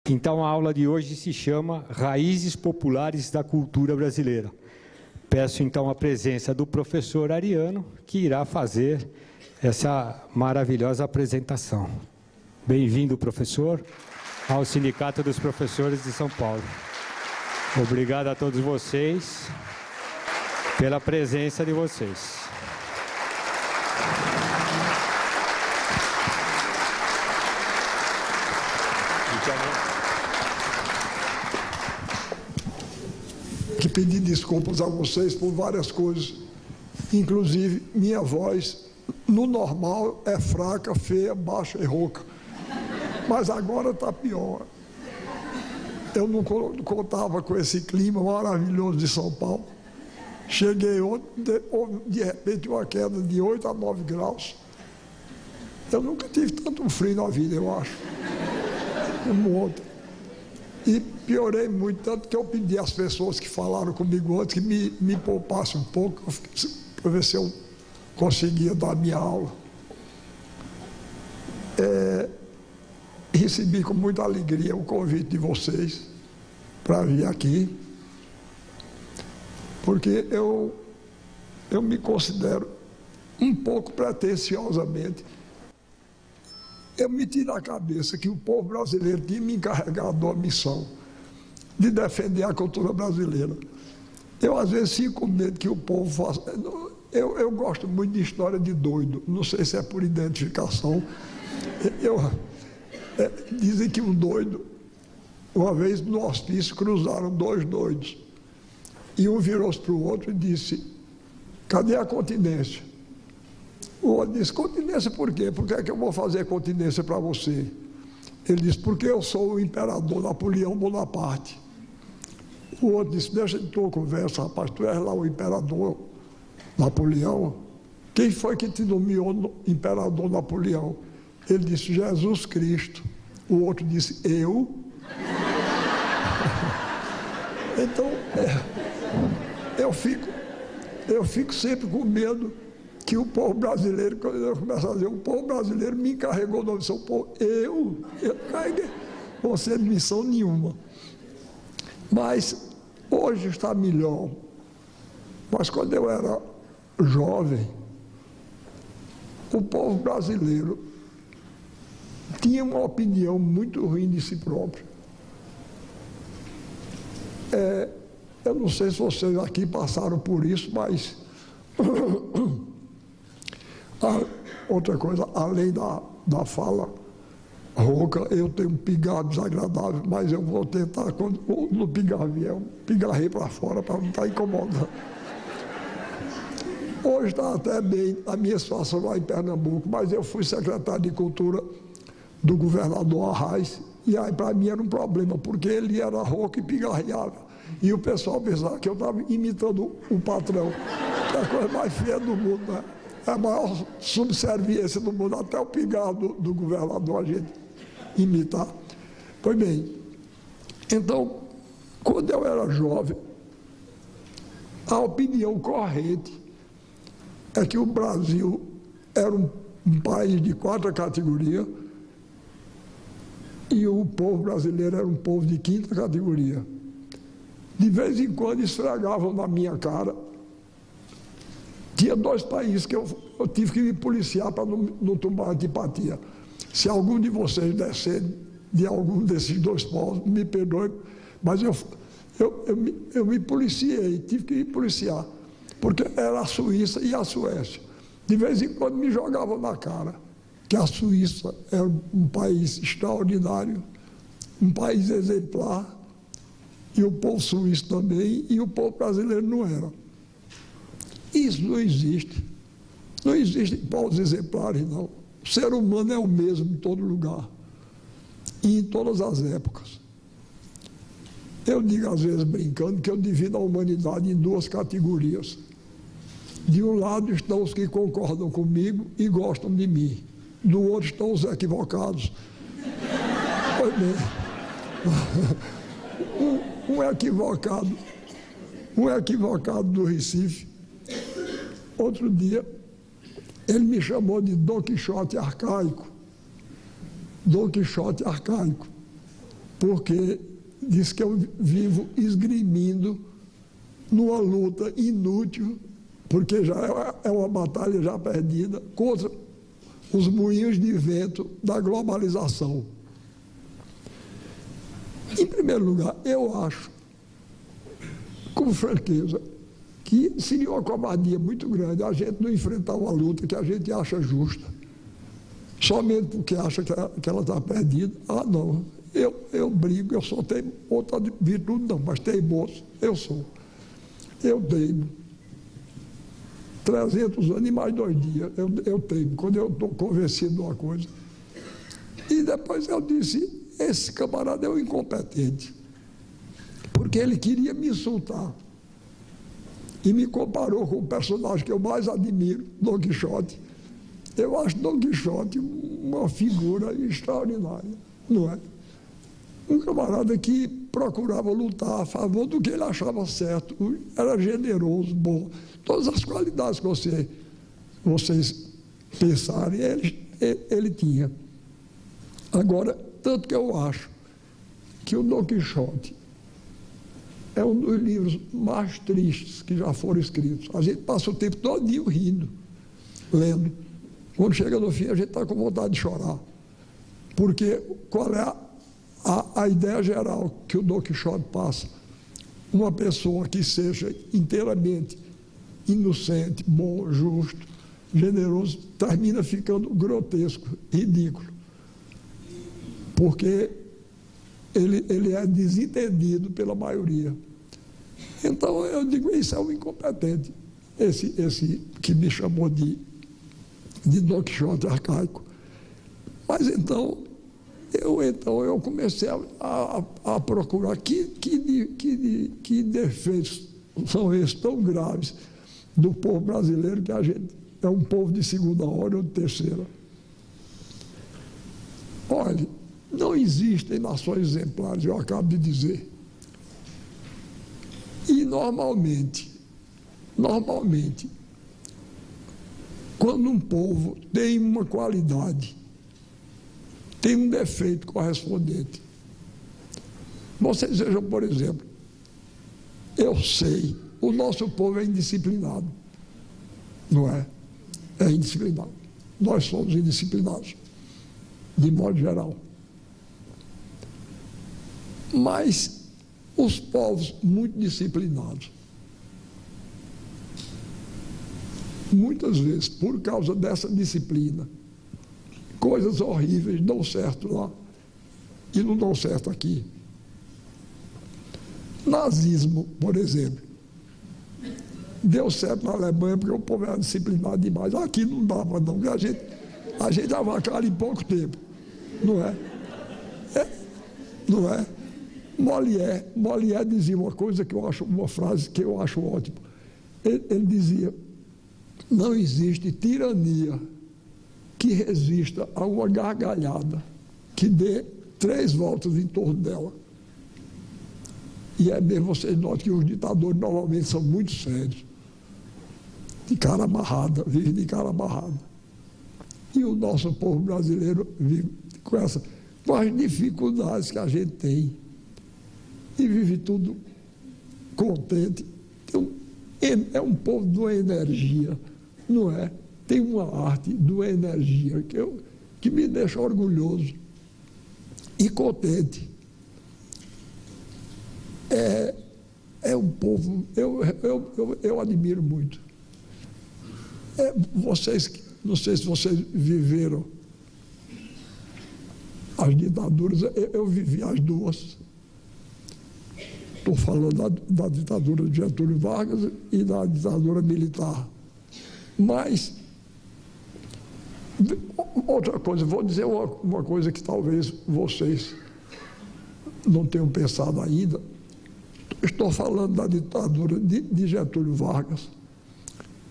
Então, a aula de hoje se chama Raízes Populares da Cultura Brasileira. Peço, então, a presença do professor Ariano, que irá fazer essa maravilhosa apresentação. Bem-vindo, professor, ao Sindicato dos Professores de São Paulo. Obrigado a todos vocês pela presença de vocês. Que pedir desculpas a vocês por várias coisas, inclusive minha voz, no normal, é fraca, feia, baixa e rouca, mas agora está pior. Eu não contava com esse clima maravilhoso de São Paulo. Cheguei ontem, de repente, uma queda de 8 a 9 graus. Eu nunca tive tanto frio na vida, eu acho, como ontem. E piorei muito, tanto que eu pedi às pessoas que falaram comigo antes que me poupassem um pouco, para ver se eu conseguia dar minha aula. Recebi com muita alegria o convite de vocês para vir aqui, porque eu me considero um pouco pretensiosamente. Eu meti na cabeça que o povo brasileiro tinha me encarregado a missão de defender a cultura brasileira. Eu, às vezes, fico com medo que o povo faça... Eu gosto muito de história de doido, não sei se é por identificação. Dizem que um doido, uma vez no hospício, cruzaram dois doidos. E um virou-se para o outro e disse: cadê a continência? O outro disse: continência por quê? Por que é que eu vou fazer continência para você? Ele disse: porque eu sou o imperador Napoleão Bonaparte. O outro disse: deixa de tua conversa, rapaz, tu és lá o imperador Napoleão. Quem foi que te nomeou imperador Napoleão? Ele disse: Jesus Cristo. O outro disse: eu? Então, eu fico sempre com medo que o povo brasileiro, quando eu começo a dizer, o povo brasileiro me encarregou da missão. Eu carreguei você de missão nenhuma. Mas hoje está melhor. Mas quando eu era jovem, o povo brasileiro tinha uma opinião muito ruim de si próprio. Eu não sei se vocês aqui passaram por isso, mas outra coisa, além da fala rouca, eu tenho um pigarro desagradável, mas eu vou tentar, quando no pigarro vier, eu pigarrei para fora para não estar incomodando. Hoje está até bem a minha situação lá em Pernambuco, mas eu fui secretário de Cultura do governador Arraes, e aí para mim era um problema, porque ele era rouco e pigarreava. E o pessoal pensava que eu estava imitando o patrão, que é a coisa mais feia do mundo, né? É a maior subserviência do mundo, até o pigarro do governador a gente imitar. Pois bem, então, quando eu era jovem, a opinião corrente é que o Brasil era um país de 4ª categoria e o povo brasileiro era um povo de 5ª categoria. De vez em quando esfregavam na minha cara. Tinha 2 países que eu tive que me policiar para não tomar antipatia. Se algum de vocês descer de algum desses 2 povos, me perdoe, mas eu me policiei, tive que me policiar, porque era a Suíça e a Suécia. De vez em quando me jogavam na cara que a Suíça era um país extraordinário, um país exemplar, e o povo suíço também, e o povo brasileiro não era. Isso não existe. Não existem povos exemplares, não. O ser humano é o mesmo em todo lugar e em todas as épocas. Eu digo, às vezes, brincando, que eu divido a humanidade em 2 categorias. De um lado estão os que concordam comigo e gostam de mim. Do outro estão os equivocados. Pois bem, um equivocado do Recife, outro dia, ele me chamou de Dom Quixote arcaico. Dom Quixote arcaico. porque diz que eu vivo esgrimindo numa luta inútil, porque já é uma batalha já perdida, contra os moinhos de vento da globalização. Em primeiro lugar, eu acho, com franqueza, que seria uma covardia muito grande a gente não enfrentar uma luta que a gente acha justa, somente porque acha que ela está perdida. Ah, não, eu brigo, eu só tenho outra virtude não, mas teimoso eu sou. Eu teimo. 300 anos e mais 2 dias, eu teimo, quando eu estou convencido de uma coisa. E depois eu disse, esse camarada é um incompetente, porque ele queria me insultar. E me comparou com o personagem que eu mais admiro, Dom Quixote. Eu acho Dom Quixote uma figura extraordinária, não é? Um camarada que procurava lutar a favor do que ele achava certo, era generoso, bom, todas as qualidades que vocês pensarem, ele tinha. Agora, tanto que eu acho que o Dom Quixote é um dos livros mais tristes que já foram escritos. A gente passa o tempo todinho rindo, lendo. Quando chega no fim, a gente está com vontade de chorar. Porque qual é a ideia geral que o Dom Quixote passa? Uma pessoa que seja inteiramente inocente, bom, justo, generoso, termina ficando grotesco, ridículo. Porque ele é desentendido pela maioria. Então, eu digo, isso é um incompetente, esse que me chamou de Dom Quixote arcaico. Mas então eu comecei a procurar que defeitos são esses tão graves do povo brasileiro, que a gente é um povo de segunda ordem ou de terceira. Olha, não existem nações exemplares, eu acabo de dizer. E normalmente, quando um povo tem uma qualidade, tem um defeito correspondente. Vocês vejam, por exemplo, eu sei, o nosso povo é indisciplinado, não é? É indisciplinado. Nós somos indisciplinados, de modo geral. Mas os povos muito disciplinados, muitas vezes, por causa dessa disciplina, coisas horríveis dão certo lá e não dão certo aqui. Nazismo, por exemplo, deu certo na Alemanha porque o povo era disciplinado demais. Aqui não dava não, porque a gente avacalha em pouco tempo, não é? Não é? Molière dizia uma coisa que eu acho, uma frase que eu acho ótima. Ele dizia, não existe tirania que resista a uma gargalhada que dê 3 voltas em torno dela. E é mesmo, vocês notam que os ditadores normalmente são muito sérios, de cara amarrada, vivem de cara amarrada. E o nosso povo brasileiro vive com as dificuldades que a gente tem. E vive tudo contente. É um povo de uma energia, não é? Tem uma arte de uma energia que me deixa orgulhoso e contente. É um povo, eu admiro muito. Vocês, não sei se vocês viveram as ditaduras, eu vivi as duas. Estou falando da ditadura de Getúlio Vargas e da ditadura militar. Mas, outra coisa, vou dizer uma coisa que talvez vocês não tenham pensado ainda. Estou falando da ditadura de Getúlio Vargas,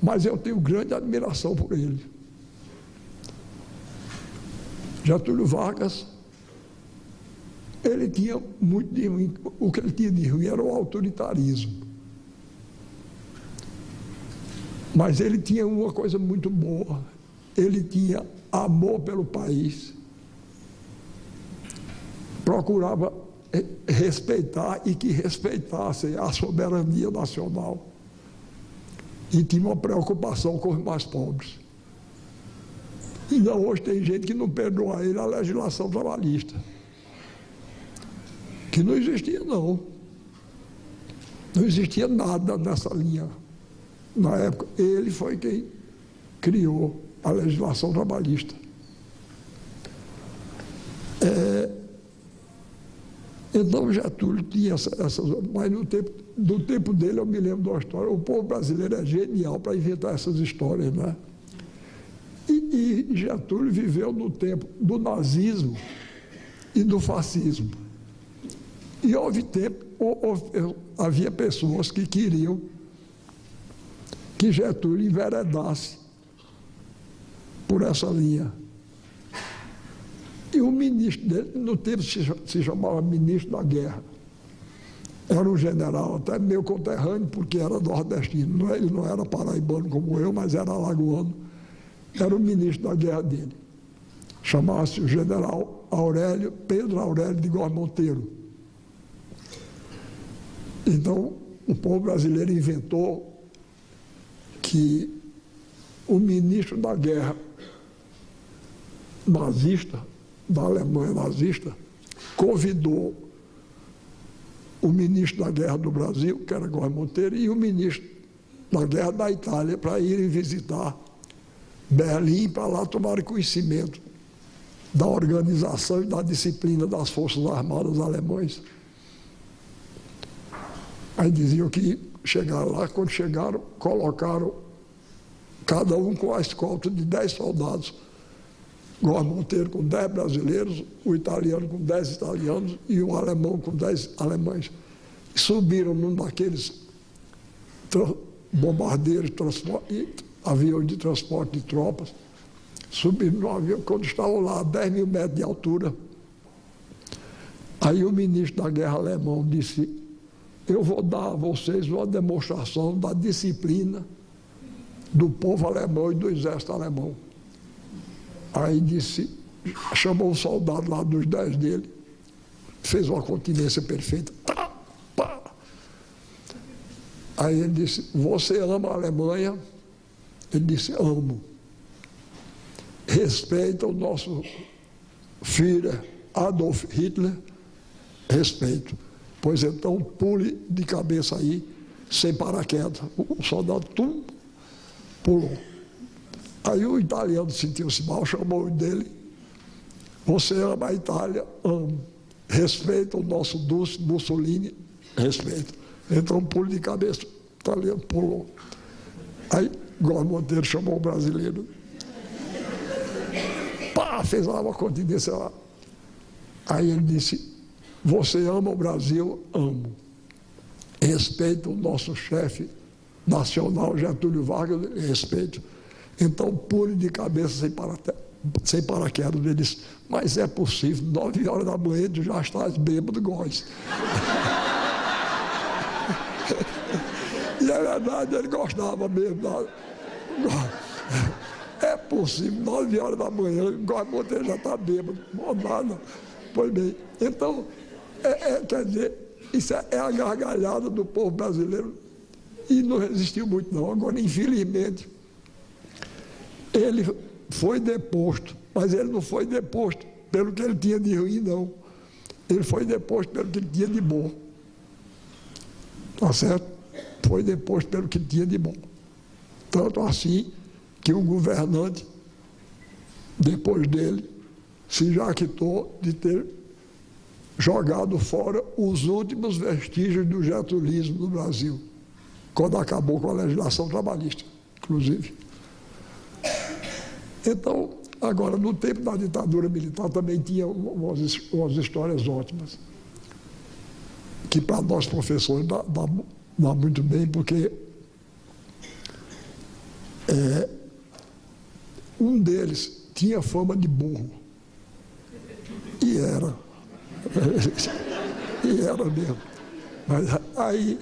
mas eu tenho grande admiração por ele. Getúlio Vargas, ele tinha muito de ruim. O que ele tinha de ruim era o autoritarismo. Mas ele tinha uma coisa muito boa. Ele tinha amor pelo país. Procurava respeitar e que respeitassem a soberania nacional. E tinha uma preocupação com os mais pobres. Ainda hoje tem gente que não perdoa ele a legislação trabalhista, que não existia, não. Não existia nada nessa linha. Na época, ele foi quem criou a legislação trabalhista. Então, Getúlio tinha essas... Mas do tempo dele, eu me lembro de uma história. O povo brasileiro é genial para inventar essas histórias, né? E Getúlio viveu no tempo do nazismo e do fascismo. E havia pessoas que queriam que Getúlio enveredasse por essa linha. E o ministro dele, no tempo se chamava ministro da guerra. Era um general, até meu conterrâneo, porque era nordestino. Ele não era paraibano como eu, mas era alagoano. Era o ministro da guerra dele. Chamava-se o general Pedro Aurélio de Góes Monteiro. Então, o povo brasileiro inventou que o ministro da guerra nazista, da Alemanha nazista, convidou o ministro da guerra do Brasil, que era Góes Monteiro, e o ministro da guerra da Itália para irem visitar Berlim, para lá tomar conhecimento da organização e da disciplina das Forças Armadas alemães. Aí diziam que chegaram lá, quando chegaram, colocaram cada um com a escolta de 10 soldados. Góes Monteiro com 10 brasileiros, o italiano com 10 italianos e o alemão com 10 alemães. E subiram num daqueles bombardeiros, aviões de transporte de tropas, subiram no avião, quando estavam lá a 10 mil metros de altura. Aí o ministro da guerra alemão disse: eu vou dar a vocês uma demonstração da disciplina do povo alemão e do exército alemão. Aí chamou um soldado lá dos 10 dele, fez uma continência perfeita. Tá, pá. Aí ele disse: você ama a Alemanha? Ele disse: amo. Respeita o nosso Führer Adolf Hitler? Respeito. Pois então pule de cabeça aí, sem paraquedas. O soldado pulou. Aí o italiano sentiu-se mal, chamou dele: você ama a Itália? Amo. Respeita o nosso Dulce Mussolini? Respeito. Então pule de cabeça. O italiano pulou. Aí Góes Monteiro chamou o brasileiro. Pá, fez lá uma continência lá. Aí ele disse: você ama o Brasil? Amo. Respeita o nosso chefe nacional, Getúlio Vargas? Respeito. Então pule de cabeça sem paraquedas. Ele disse: mas é possível, 9 horas da manhã tu já estás bêbado, Góes. E é verdade, ele gostava mesmo. É possível, 9 horas da manhã, Góes Monteiro já está bêbado. Não, nada. Pois bem, então, quer dizer, isso é a gargalhada do povo brasileiro. E não resistiu muito, não. Agora, infelizmente, ele foi deposto, mas ele não foi deposto pelo que ele tinha de ruim, não. Ele foi deposto pelo que ele tinha de bom. Tá certo? Foi deposto pelo que ele tinha de bom. Tanto assim que o governante, depois dele, se jactou de ter jogado fora os últimos vestígios do getulismo no Brasil, quando acabou com a legislação trabalhista, inclusive. Então, agora, no tempo da ditadura militar também tinha umas histórias ótimas, que para nós professores dá muito bem, porque um deles tinha fama de burro, e era mesmo. Mas aí,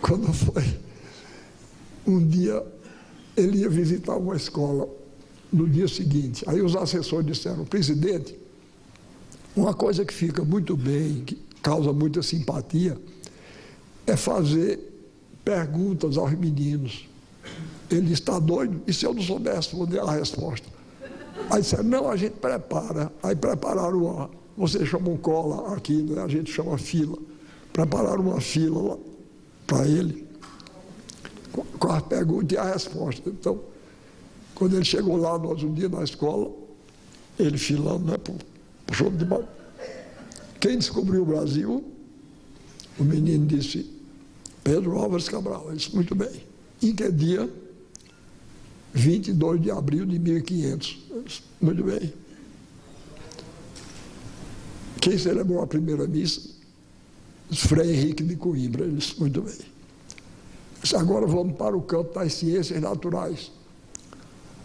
quando foi um dia, ele ia visitar uma escola no dia seguinte. Aí os assessores disseram: presidente, uma coisa que fica muito bem, causa muita simpatia, é fazer perguntas aos meninos. Ele está doido? E se eu não soubesse, vou dar a resposta. Aí disseram, não, a gente prepara. Aí prepararam vocês chamam cola aqui, né? A gente chama fila. Prepararam uma fila lá para ele, com as perguntas e a resposta. Então, quando ele chegou lá, nós um dia na escola, ele filando, né, puxou de baixo. Quem descobriu o Brasil? O menino disse, Pedro Álvares Cabral. Ele disse, muito bem. Em que dia? 22 de abril de 1500. Eu disse, muito bem. Quem celebrou a primeira missa? Frei Henrique de Coimbra. Ele disse, muito bem. Disse, agora vamos para o campo das ciências naturais.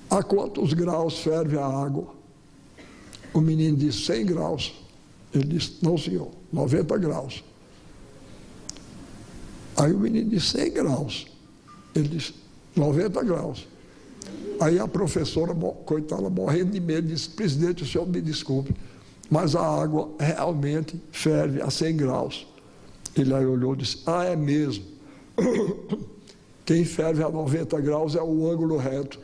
A quantos graus ferve a água? O menino disse, 100 graus. Ele disse, não senhor, 90 graus. Aí o menino disse, 100 graus. Ele disse, 90 graus. Aí a professora, coitada, morrendo de medo, disse, presidente, o senhor me desculpe, mas a água realmente ferve a 100 graus. Ele aí olhou e disse, é mesmo. Quem ferve a 90 graus é o ângulo reto.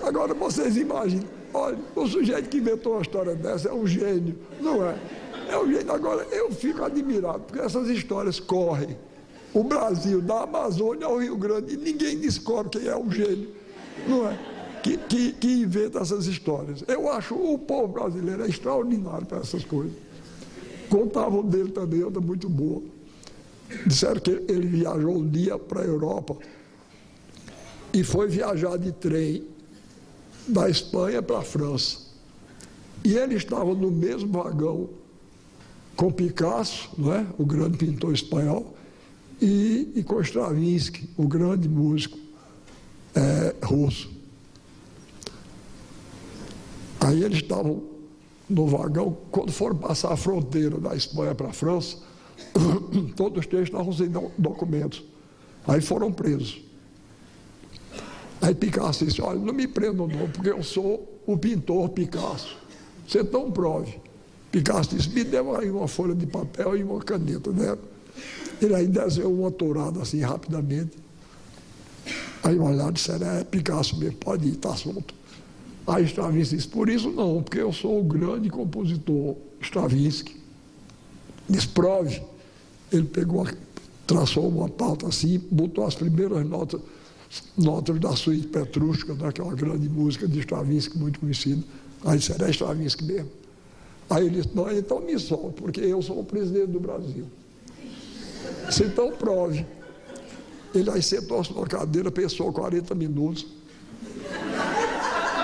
Agora vocês imaginem, olha, o sujeito que inventou uma história dessa é um gênio, não é? É um gênio. Agora, eu fico admirado, porque essas histórias correm o Brasil, da Amazônia ao Rio Grande, e ninguém descobre quem é o gênio, não é? Que inventa essas histórias. Eu acho o povo brasileiro é extraordinário para essas coisas. Contavam dele também, outra muito boa. Disseram que ele viajou um dia para a Europa e foi viajar de trem da Espanha para a França. E ele estava no mesmo vagão com Picasso, não é? O grande pintor espanhol, e com Stravinsky, o grande músico russo. Aí eles estavam no vagão, quando foram passar a fronteira da Espanha para a França, todos os três estavam sem documentos. Aí foram presos. Aí Picasso disse, olha, não me prendam não, porque eu sou o pintor Picasso. Você não prove. Picasso disse, me deu aí uma folha de papel e uma caneta, né? Ele aí desenhou uma tourada assim rapidamente. Aí olharam e disseram, Picasso mesmo, pode ir, está solto. Aí Stravinsky disse, por isso não, porque eu sou o grande compositor Stravinsky. Disse, prove. Ele pegou, traçou uma pauta assim, botou as primeiras notas da suíte Petrústica, daquela grande música de Stravinsky, muito conhecida. Aí disseram, é Stravinsky mesmo. Aí ele disse, não, então me solta, porque eu sou o presidente do Brasil. Disse, então prove. Ele aí sentou-se na cadeira, pensou 40 minutos.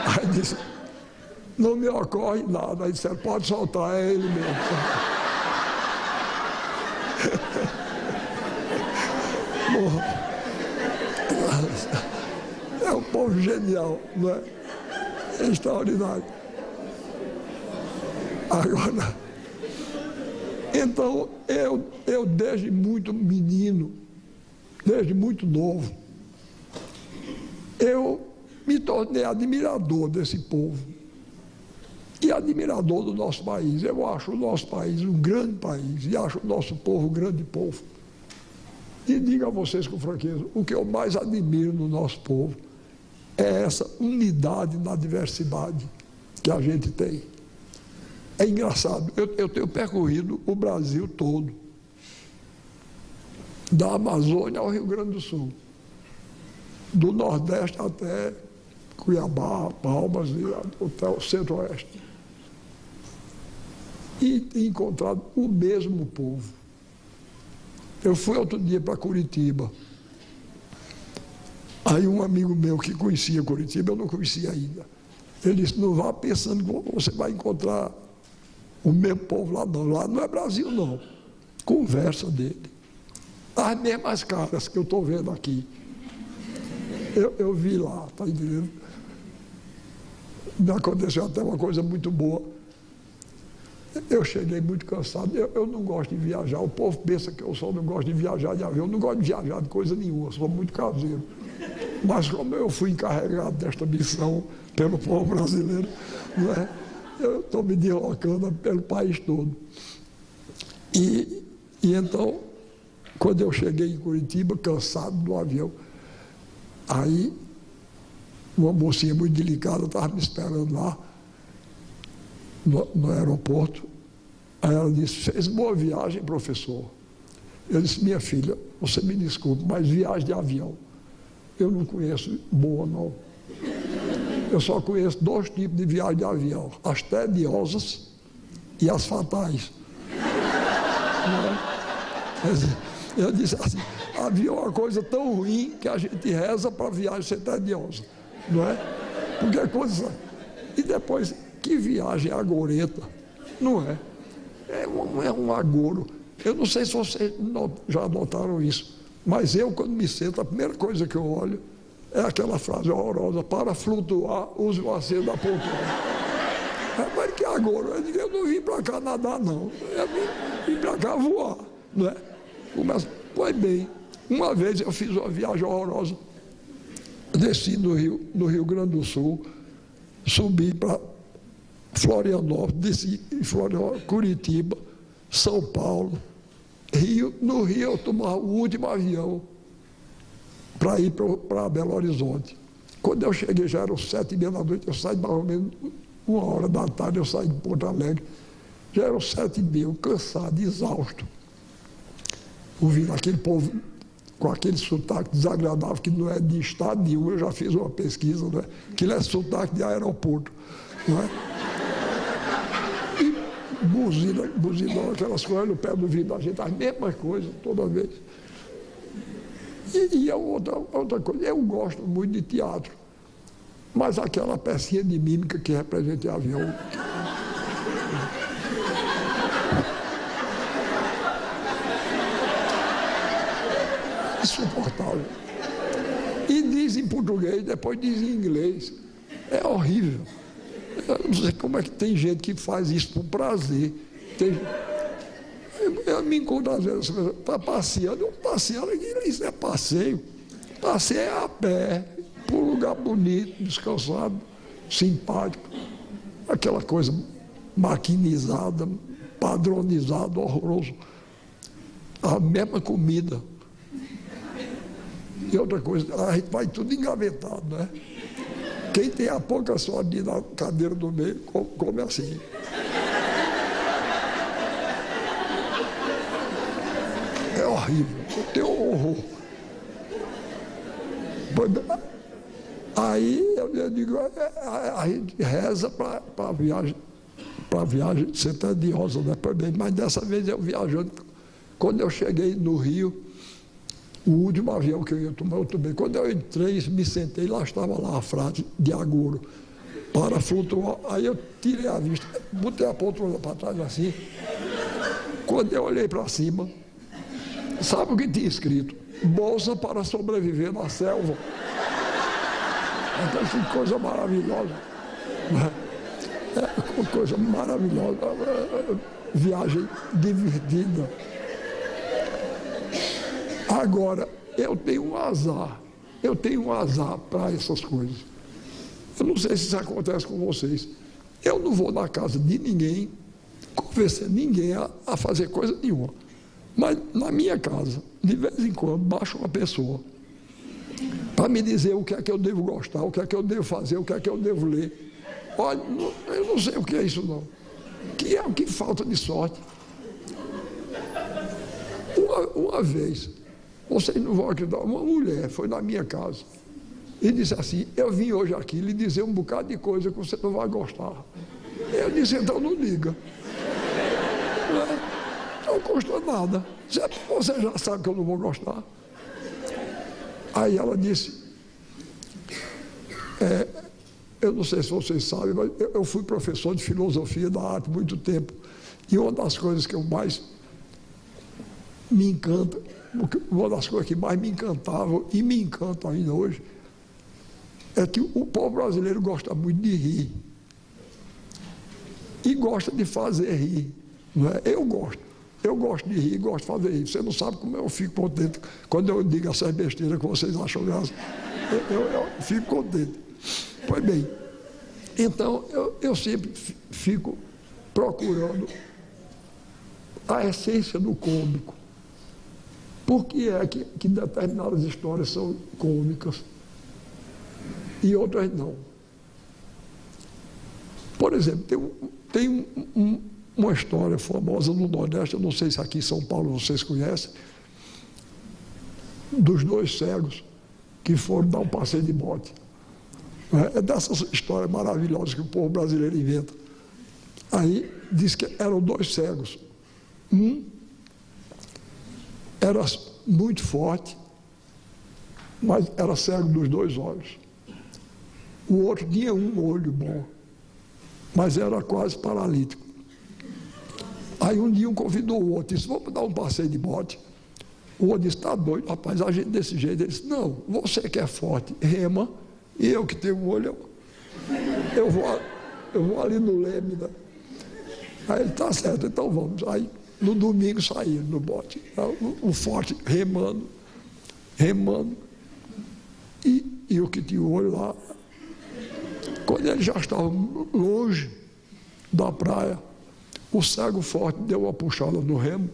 Aí disse, não me ocorre nada. Aí disseram, pode soltar, é ele mesmo. É um povo genial, não é? É extraordinário. Agora, então, eu desde muito menino, desde muito novo, eu me tornei admirador desse povo e admirador do nosso país. Eu acho o nosso país um grande país e acho o nosso povo um grande povo. E digo a vocês com franqueza, o que eu mais admiro no nosso povo é essa unidade na diversidade que a gente tem. É engraçado, eu tenho percorrido o Brasil todo, da Amazônia ao Rio Grande do Sul, do Nordeste até Cuiabá, Palmas e até o Centro-Oeste. E encontrado o mesmo povo. Eu fui outro dia para Curitiba. Aí um amigo meu que conhecia Curitiba, eu não conhecia ainda. Ele disse, não vá pensando que você vai encontrar o mesmo povo lá não. Lá não é Brasil não. Conversa dele. As mesmas caras que eu estou vendo aqui. Eu vi lá, está entendendo? Me aconteceu até uma coisa muito boa. Eu cheguei muito cansado, eu não gosto de viajar, o povo pensa que eu só não gosto de viajar de avião, eu não gosto de viajar de coisa nenhuma, eu sou muito caseiro. Mas como eu fui encarregado desta missão pelo povo brasileiro, não é? Eu estou me deslocando pelo país todo. E então, quando eu cheguei em Curitiba, cansado do avião, aí uma mocinha muito delicada estava me esperando lá, no aeroporto. Aí ela disse: fez boa viagem, professor. Eu disse: minha filha, você me desculpe, mas viagem de avião eu não conheço boa, não. Eu só conheço 2 tipos de viagem de avião: as tediosas e as fatais. Eu disse assim: avião é uma coisa tão ruim que a gente reza para a viagem ser tediosa, não é? Porque é coisa... E depois, que viagem agorenta, não é? É um agouro. Eu não sei se vocês já notaram isso, mas eu, quando me sento, a primeira coisa que eu olho é aquela frase horrorosa: para flutuar, use o assento da poltrona. Mas que agouro? Eu não vim para cá nadar, não. Eu vim para cá voar, não é? Pois bem, uma vez eu fiz uma viagem horrorosa, desci no Rio Grande do Sul, subi para Florianópolis, desci em Florianópolis, Curitiba, São Paulo, Rio. No Rio eu tomava o último avião para ir para Belo Horizonte. Quando eu cheguei já eram 7h30 da noite, eu saí mais ou menos 1h da tarde, eu saí de Porto Alegre, já eram 7h30, eu cansado, exausto, ouvindo aquele povo com aquele sotaque desagradável que não é de estado nenhum. Eu já fiz uma pesquisa, não é? Aquilo é sotaque de aeroporto, não é? E buzina, aquelas coisas no pé do vidro da gente, as mesmas coisas toda vez. E a outra coisa, eu gosto muito de teatro, mas aquela pecinha de mímica que representa avião, insuportável. E diz em português, depois diz em inglês. É horrível. Eu não sei como é que tem gente que faz isso por prazer. Eu me encontro às vezes, está passeando, isso é passeio. Passeio é a pé, por um lugar bonito, descansado, simpático. Aquela coisa maquinizada, padronizada, horroroso. A mesma comida. E outra coisa, a gente vai tudo engavetado, né? Quem tem a pouca sorte na cadeira do meio, come assim. É horrível, eu tenho horror. Aí eu digo, a gente reza para a viagem ser tediosa, né? Mas dessa vez eu viajando, quando eu cheguei no Rio, o último avião que eu ia tomar, eu tomei. Quando eu entrei, me sentei, lá estava lá a frase de agouro: para flutuar. Aí eu tirei a vista, botei a poltrona para trás assim. Quando eu olhei para cima, sabe o que tinha escrito? Bolsa para sobreviver na selva. Então, que coisa maravilhosa. É uma coisa maravilhosa. Viagem divertida. Agora, eu tenho um azar para essas coisas. Eu não sei se isso acontece com vocês. Eu não vou na casa de ninguém, convencer ninguém a fazer coisa nenhuma. Mas na minha casa, de vez em quando, baixa uma pessoa para me dizer o que é que eu devo gostar, o que é que eu devo fazer, o que é que eu devo ler. Olha, eu não sei o que é isso, não. Que falta de sorte. Uma vez, vocês não vão acreditar, uma mulher foi na minha casa e disse assim: eu vim hoje aqui lhe dizer um bocado de coisa que você não vai gostar. Eu disse: então não diga. Não custa nada. Você já sabe que eu não vou gostar. Aí ela disse: eu não sei se vocês sabem, mas eu fui professor de filosofia da arte há muito tempo. E uma das coisas que eu mais me encanta, uma das coisas que mais me encantavam e me encanta ainda hoje, é que o povo brasileiro gosta muito de rir. e gosta de fazer rir, não é? Eu gosto de rir, gosto de fazer rir. Você não sabe como eu fico contente quando eu digo essas besteiras que vocês acham graça. Eu fico contente. Pois bem, então eu sempre fico procurando a essência do cômico. Por que é que determinadas histórias são cômicas e outras não? Por exemplo, tem uma história famosa no Nordeste, eu não sei se aqui em São Paulo vocês conhecem, dos dois cegos que foram dar um passeio de bote. É dessas histórias maravilhosas que o povo brasileiro inventa. Aí diz que eram dois cegos. Um era muito forte, mas era cego dos dois olhos. O outro tinha um olho bom, mas era quase paralítico. Aí um dia um convidou o outro, disse, vamos dar um passeio de bote. O outro disse, está doido, rapaz, a gente desse jeito. Ele disse, não, você que é forte, rema, e eu que tenho um olho, eu vou ali no leme. Né? Aí ele, está certo, então vamos. Aí no domingo saíram no bote, o forte remando, e o que tinha o olho lá. Quando ele já estava longe da praia, o cego forte deu uma puxada no remo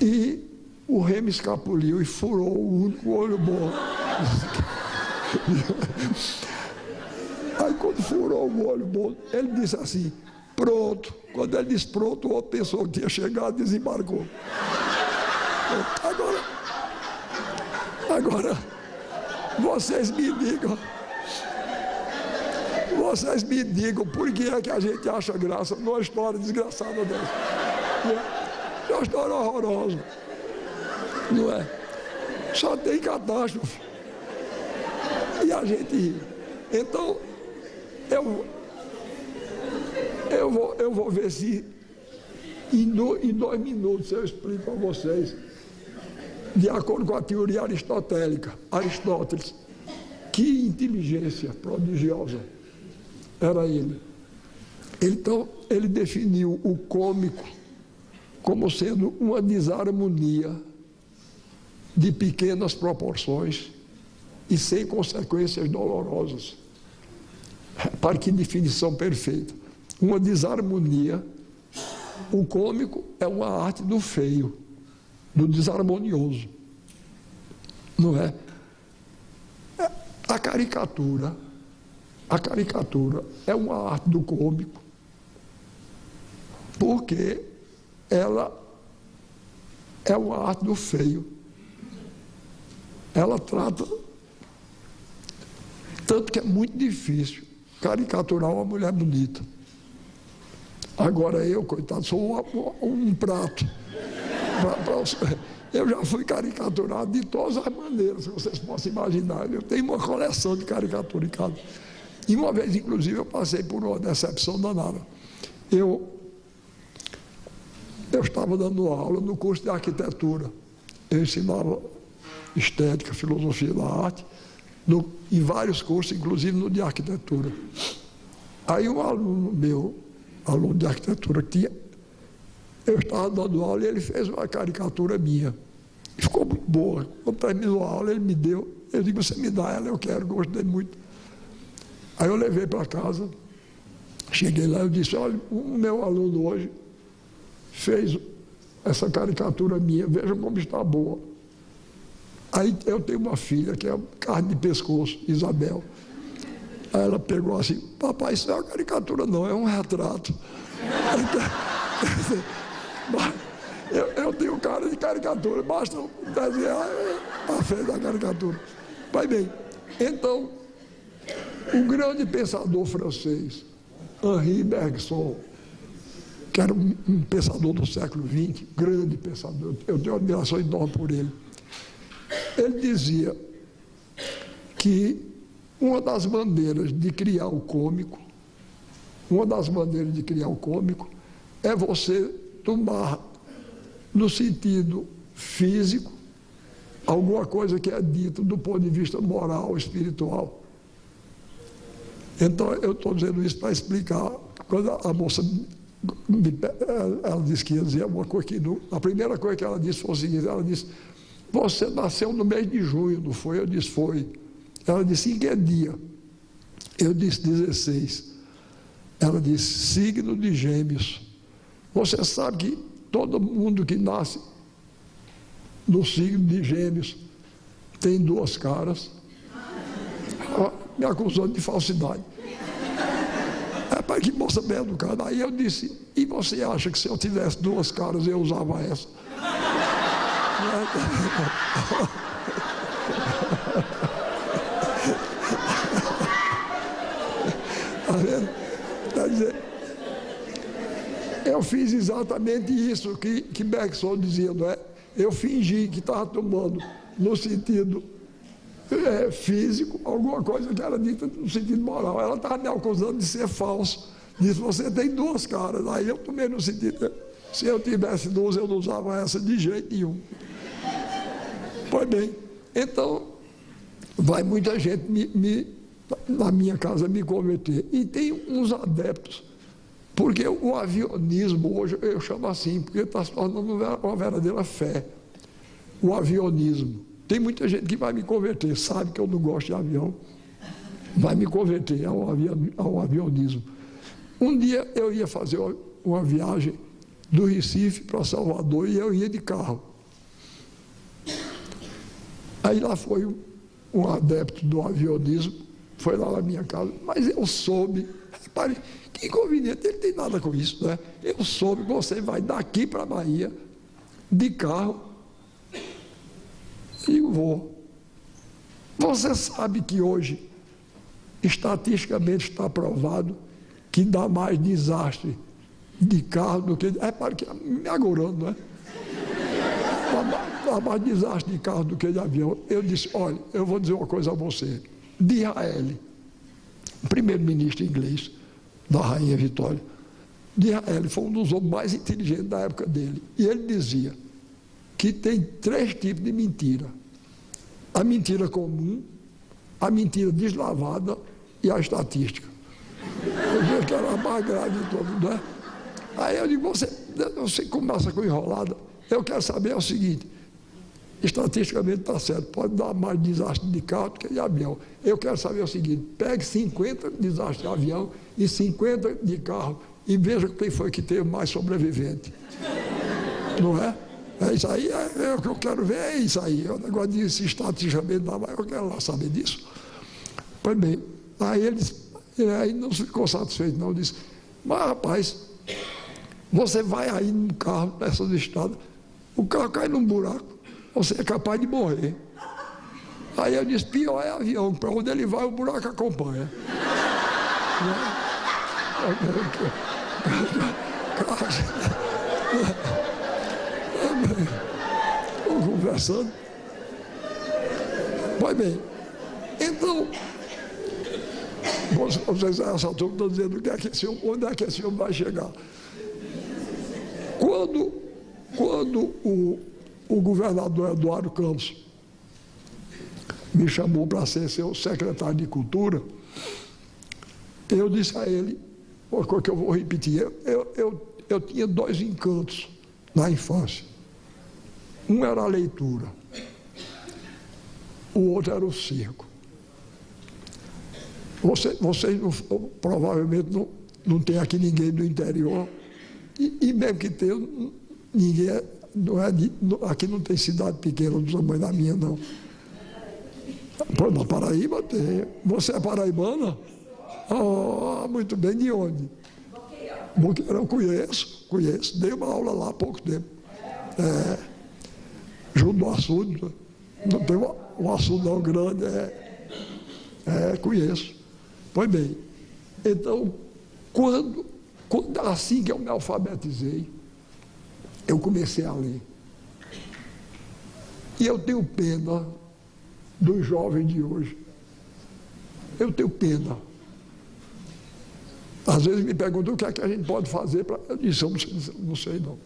e o remo escapuliu e furou o único olho bom. Aí quando furou o olho bom, ele disse assim, pronto. Quando ele disse pronto, o outro pessoa que tinha chegado desembarcou. Agora, vocês me digam por que é que a gente acha graça numa história desgraçada dessa. É uma história horrorosa, não é? Só tem catástrofe. E a gente ri. Então, eu vou ver se em 2 minutos eu explico a vocês, de acordo com a teoria aristotélica, Aristóteles, que inteligência prodigiosa era ele. Então, ele definiu o cômico como sendo uma desarmonia de pequenas proporções e sem consequências dolorosas. Para que definição perfeita. Uma desarmonia. O cômico é uma arte do feio, do desarmonioso. Não é? A caricatura é uma arte do cômico, porque ela é uma arte do feio. Ela trata, tanto que é muito difícil caricaturar uma mulher bonita. Agora eu, coitado, sou um prato. Eu já fui caricaturado de todas as maneiras que vocês possam imaginar. Eu tenho uma coleção de caricatura em casa. E uma vez, inclusive, eu passei por uma decepção danada. Eu estava dando aula no curso de arquitetura. Eu ensinava estética, filosofia da arte, em vários cursos, inclusive no de arquitetura. Aí um aluno meu, aluno de arquitetura, eu estava dando aula e ele fez uma caricatura minha. E ficou muito boa. Quando terminou a aula, ele me deu. Eu digo, você me dá ela, eu quero, gostei muito. Aí eu levei para casa, cheguei lá e disse, olha, o meu aluno hoje fez essa caricatura minha, veja como está boa. Aí eu tenho uma filha que é carne de pescoço, Isabel. Aí ela pegou assim, papai, isso não é uma caricatura não, é um retrato. Eu tenho cara de caricatura, basta desenhar a frente da caricatura. Vai bem, então, o grande pensador francês, Henri Bergson, que era um pensador do século XX, grande pensador, eu tenho uma admiração enorme por ele. Ele dizia que uma das maneiras de criar o cômico, é você tomar no sentido físico alguma coisa que é dita do ponto de vista moral, espiritual. Então, eu estou dizendo isso para explicar. Quando a moça, ela disse que ia dizer uma coisa que... A primeira coisa que ela disse foi o seguinte, ela disse, você nasceu no mês de junho, não foi? Eu disse, foi. Ela disse, em que dia? Eu disse, 16. Ela disse, signo de Gêmeos. Você sabe que todo mundo que nasce no signo de Gêmeos tem duas caras. Me acusando de falsidade. Para que moça bem educada. Aí eu disse, e você acha que se eu tivesse duas caras eu usava essa? Quer dizer, eu fiz exatamente isso que Bergson dizia, não é? Eu fingi que estava tomando no sentido físico, alguma coisa que era dita no sentido moral. Ela estava me acusando de ser falso. Disse, você tem duas caras. Aí eu tomei no sentido, se eu tivesse duas, eu não usava essa de jeito nenhum. Pois bem, então, vai muita gente na minha casa me converter. E tem uns adeptos, porque o avionismo, hoje eu chamo assim, porque está se tornando uma verdadeira fé. O avionismo. Tem muita gente que vai me converter, sabe que eu não gosto de avião, vai me converter ao avionismo. Um dia eu ia fazer uma viagem do Recife para Salvador e eu ia de carro. Aí lá foi um adepto do avionismo, foi lá na minha casa, mas eu soube, repare, que inconveniente, ele tem nada com isso, né? Eu soube que você vai daqui para a Bahia, de carro, e vou. Você sabe que hoje, estatisticamente está provado, que dá mais desastre de carro do que... Repare que me agorando, não é? Dá mais desastre de carro do que de avião. Eu disse, olha, eu vou dizer uma coisa a você. Disraeli, primeiro-ministro inglês, da Rainha Vitória, Disraeli foi um dos homens mais inteligentes da época dele. E ele dizia que tem 3 tipos de mentira. A mentira comum, a mentira deslavada e a estatística. Eu disse que era a mais grave de todas, não é? Aí eu digo, você começa com enrolada. Eu quero saber o seguinte, estatisticamente está certo, pode dar mais desastre de carro do que de avião. Eu quero saber o seguinte, pegue 50 desastres de avião e 50 de carro e veja quem foi que teve mais sobrevivente. Não é? É isso aí, o que eu quero ver é isso aí. O negócio de se estatisticamente dá mais, eu quero lá saber disso. Pois bem, aí ele não ficou satisfeito, não. Disse, mas rapaz, você vai aí num carro, nessas estradas, o carro cai num buraco, você é capaz de morrer. Aí eu disse, pior é avião, para onde ele vai, o buraco acompanha. Estamos conversando. Pois bem, então, vocês a essa altura estão dizendo onde é que esse homem vai chegar. Quando o governador Eduardo Campos me chamou para ser seu secretário de Cultura, eu disse a ele, uma coisa que eu vou repetir, eu tinha 2 encantos na infância. Um era a leitura, o outro era o circo. Vocês provavelmente não tem aqui ninguém do interior, e mesmo que tenha, ninguém aqui não tem cidade pequena do tamanho da minha, não. Pô, na Paraíba tem. Você é paraibana? Ah, muito bem, de onde? Boqueirão, conheço. Dei uma aula lá há pouco tempo. Junto do açude, não tem um açudão grande, conheço. Pois bem, então, assim que eu me alfabetizei, eu comecei a ler. E eu tenho pena dos jovens de hoje. Eu tenho pena. Às vezes me perguntam o que é que a gente pode fazer para... Eu disse, eu não sei não.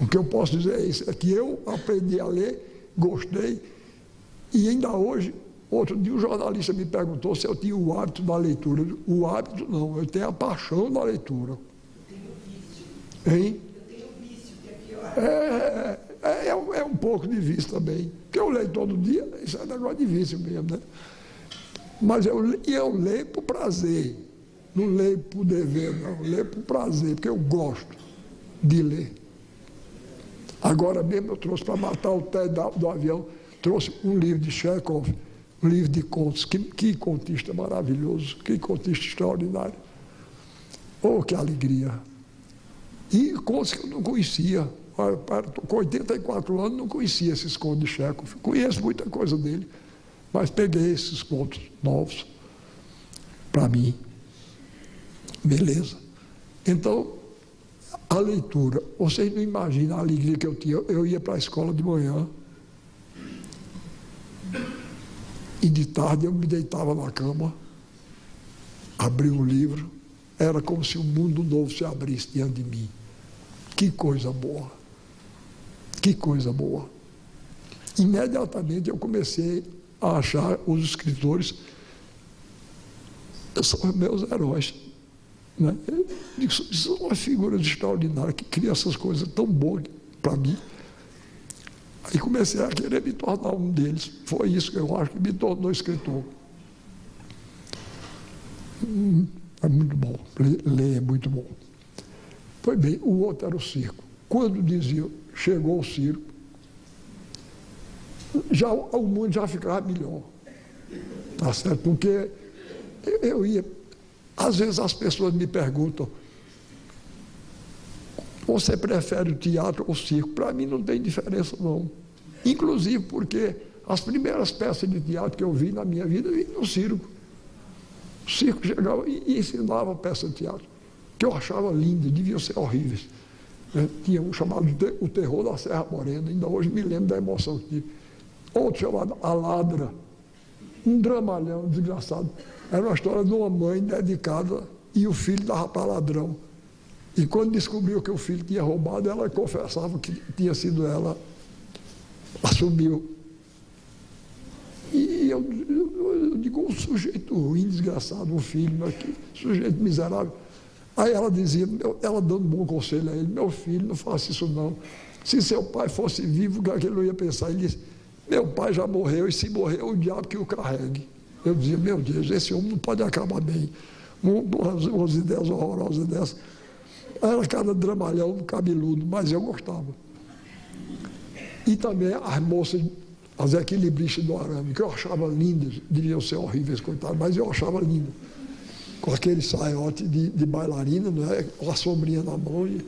O que eu posso dizer é isso, é que eu aprendi a ler, gostei, e ainda hoje Outro dia um jornalista me perguntou se eu tinha o hábito da leitura. O hábito não, eu tenho a paixão da leitura. Eu tenho vício. Hein? Eu tenho vício, que é pior. É um pouco de vício também. Porque eu leio todo dia, isso é um negócio de vício mesmo, né? Mas eu leio por prazer. Não leio por dever, não. Eu leio por prazer, porque eu gosto de ler. Agora mesmo eu trouxe para matar o tédio do avião, trouxe um livro de Chekhov, um livro de contos. Que contista maravilhoso, que contista extraordinário. Oh, que alegria. E contos que eu não conhecia. Com 84 anos não conhecia esses contos de Chekhov. Conheço muita coisa dele, mas peguei esses contos novos para mim. Beleza. Então, a leitura, vocês não imaginam a alegria que eu tinha. Eu ia para a escola de manhã e de tarde eu me deitava na cama, abria um livro, era como se um mundo novo se abrisse diante de mim. Que coisa boa! Que coisa boa! Imediatamente eu comecei a achar os escritores são meus heróis. Né? São umas figuras extraordinárias que criam essas coisas tão boas para mim. Aí comecei a querer me tornar um deles. Foi isso que eu acho que me tornou escritor. É muito bom. Ler é muito bom. Pois bem, o outro era o circo. Quando dizia, chegou o circo, já, o mundo já ficava melhor. Tá certo? Porque eu ia... Às vezes as pessoas me perguntam, você prefere o teatro ou o circo? Para mim não tem diferença, não. Inclusive porque as primeiras peças de teatro que eu vi na minha vida, eu vi no circo. O circo chegava e ensinava peça de teatro, que eu achava linda, deviam ser horríveis. Tinha um chamado O Terror da Serra Morena, ainda hoje me lembro da emoção que tive. Outro chamado A Ladra, um dramalhão desgraçado. Era uma história de uma mãe dedicada e o filho dava para ladrão. E quando descobriu que o filho tinha roubado, ela confessava que tinha sido ela, assumiu. E eu digo, um sujeito ruim, desgraçado, um filho, mas que sujeito miserável. Aí ela dizia, ela dando bom conselho a ele, meu filho, não faça isso não. Se seu pai fosse vivo, o que ele não ia pensar? Ele disse, meu pai já morreu, e se morreu, o diabo que o carregue. Eu dizia, meu Deus, esse homem não pode acabar bem. Umas ideias horrorosas dessas. Era cada dramalhão cabeludo, mas eu gostava. E também as moças, as equilibristas do arame, que eu achava lindas, deviam ser horríveis, coitadas, mas eu achava lindas. Com aquele saiote de bailarina, né, com a sombrinha na mão. E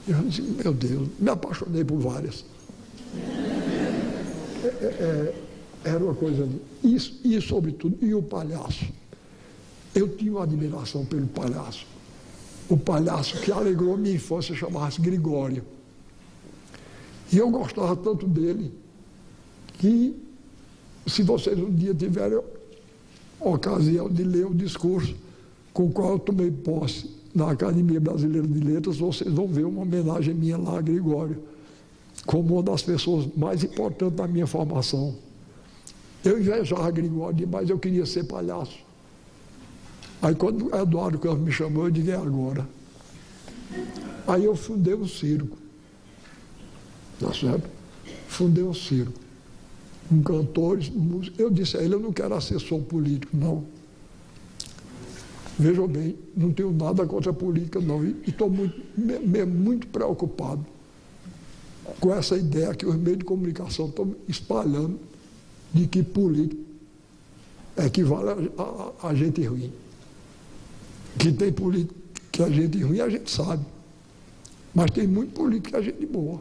eu disse, meu Deus, me apaixonei por várias. Era uma coisa... Isso, e sobretudo, e o palhaço. Eu tinha uma admiração pelo palhaço. O palhaço que alegrou minha infância chamava-se Gregório. E eu gostava tanto dele que, se vocês um dia tiverem ocasião de ler o discurso com o qual eu tomei posse na Academia Brasileira de Letras, vocês vão ver uma homenagem minha lá a Gregório, como uma das pessoas mais importantes da minha formação. Eu invejava Gregório demais, eu queria ser palhaço. Aí quando Eduardo Campos me chamou, eu disse, é agora. Aí eu fundei um circo. Tá certo? Fundei um circo. Com cantores, músicos. Eu disse a ele, eu não quero assessor político, não. Vejam bem, não tenho nada contra a política, não. E estou muito preocupado com essa ideia que os meios de comunicação estão espalhando de que político equivale a gente ruim. Que tem político que a gente ruim, a gente sabe. Mas tem muito político que a gente boa.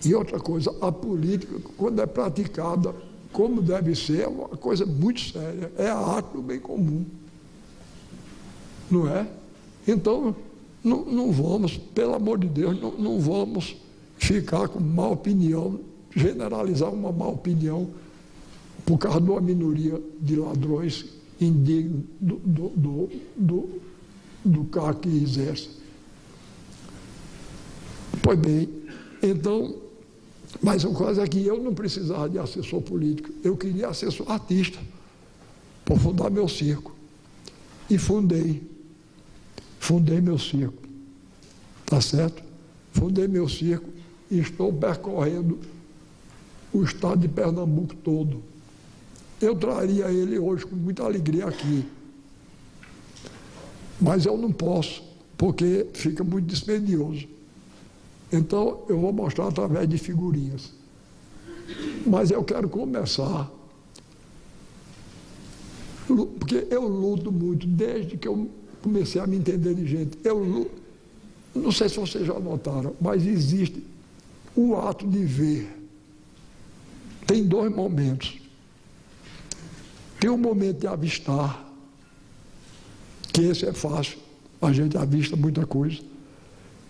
E outra coisa, a política, quando é praticada como deve ser, é uma coisa muito séria. É a arte do bem comum. Não é? Então, não vamos, pelo amor de Deus, não vamos ficar com má opinião, generalizar uma má opinião por causa de uma minoria de ladrões indignos do cargo que exerce. Pois bem, então, Mas o caso é que eu não precisava de assessor político, eu queria assessor artista para fundar meu circo. E fundei meu circo, tá certo? Fundei meu circo e estou percorrendo o estado de Pernambuco todo. Eu traria ele hoje com muita alegria aqui, mas eu não posso, porque fica muito dispendioso. Então, eu vou mostrar através de figurinhas. Mas eu quero começar, porque eu luto muito, desde que eu comecei a me entender de gente. Eu luto, não sei se vocês já notaram, mas existe o ato de ver. Tem dois momentos. Tem um momento de avistar, que esse é fácil, a gente avista muita coisa.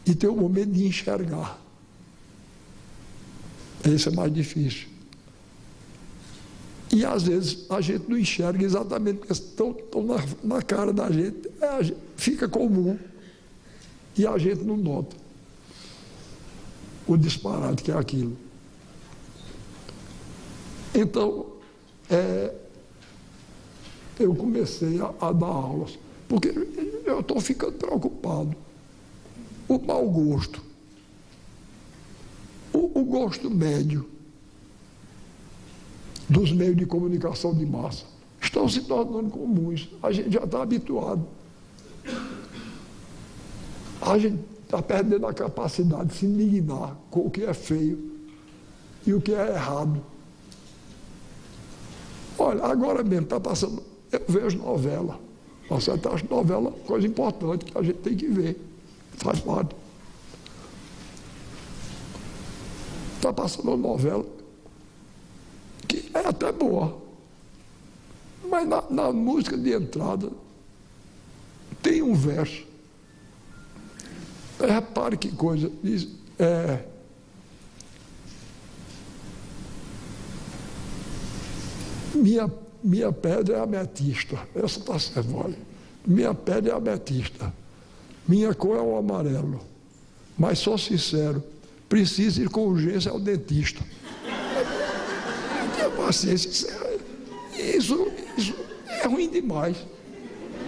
E tem um momento de enxergar. Esse é mais difícil. E às vezes a gente não enxerga exatamente porque estão na cara da gente, fica comum e a gente não nota o disparate que é aquilo. Então, eu comecei a dar aulas, porque eu estou ficando preocupado. O mau gosto, o gosto médio dos meios de comunicação de massa estão se tornando comuns. A gente já está habituado. A gente está perdendo a capacidade de se indignar com o que é feio e o que é errado. Olha, agora mesmo está passando, eu vejo novela. Você acha novela coisa importante que a gente tem que ver. Faz parte. Está passando uma novela que é até boa, mas na música de entrada tem um verso. Repare que coisa. Diz, minha pedra é ametista. Essa está certa, olha. Minha pedra é ametista. Minha cor é o amarelo, mas sou sincero, preciso ir com urgência ao dentista. Não tenha paciência, isso é ruim demais,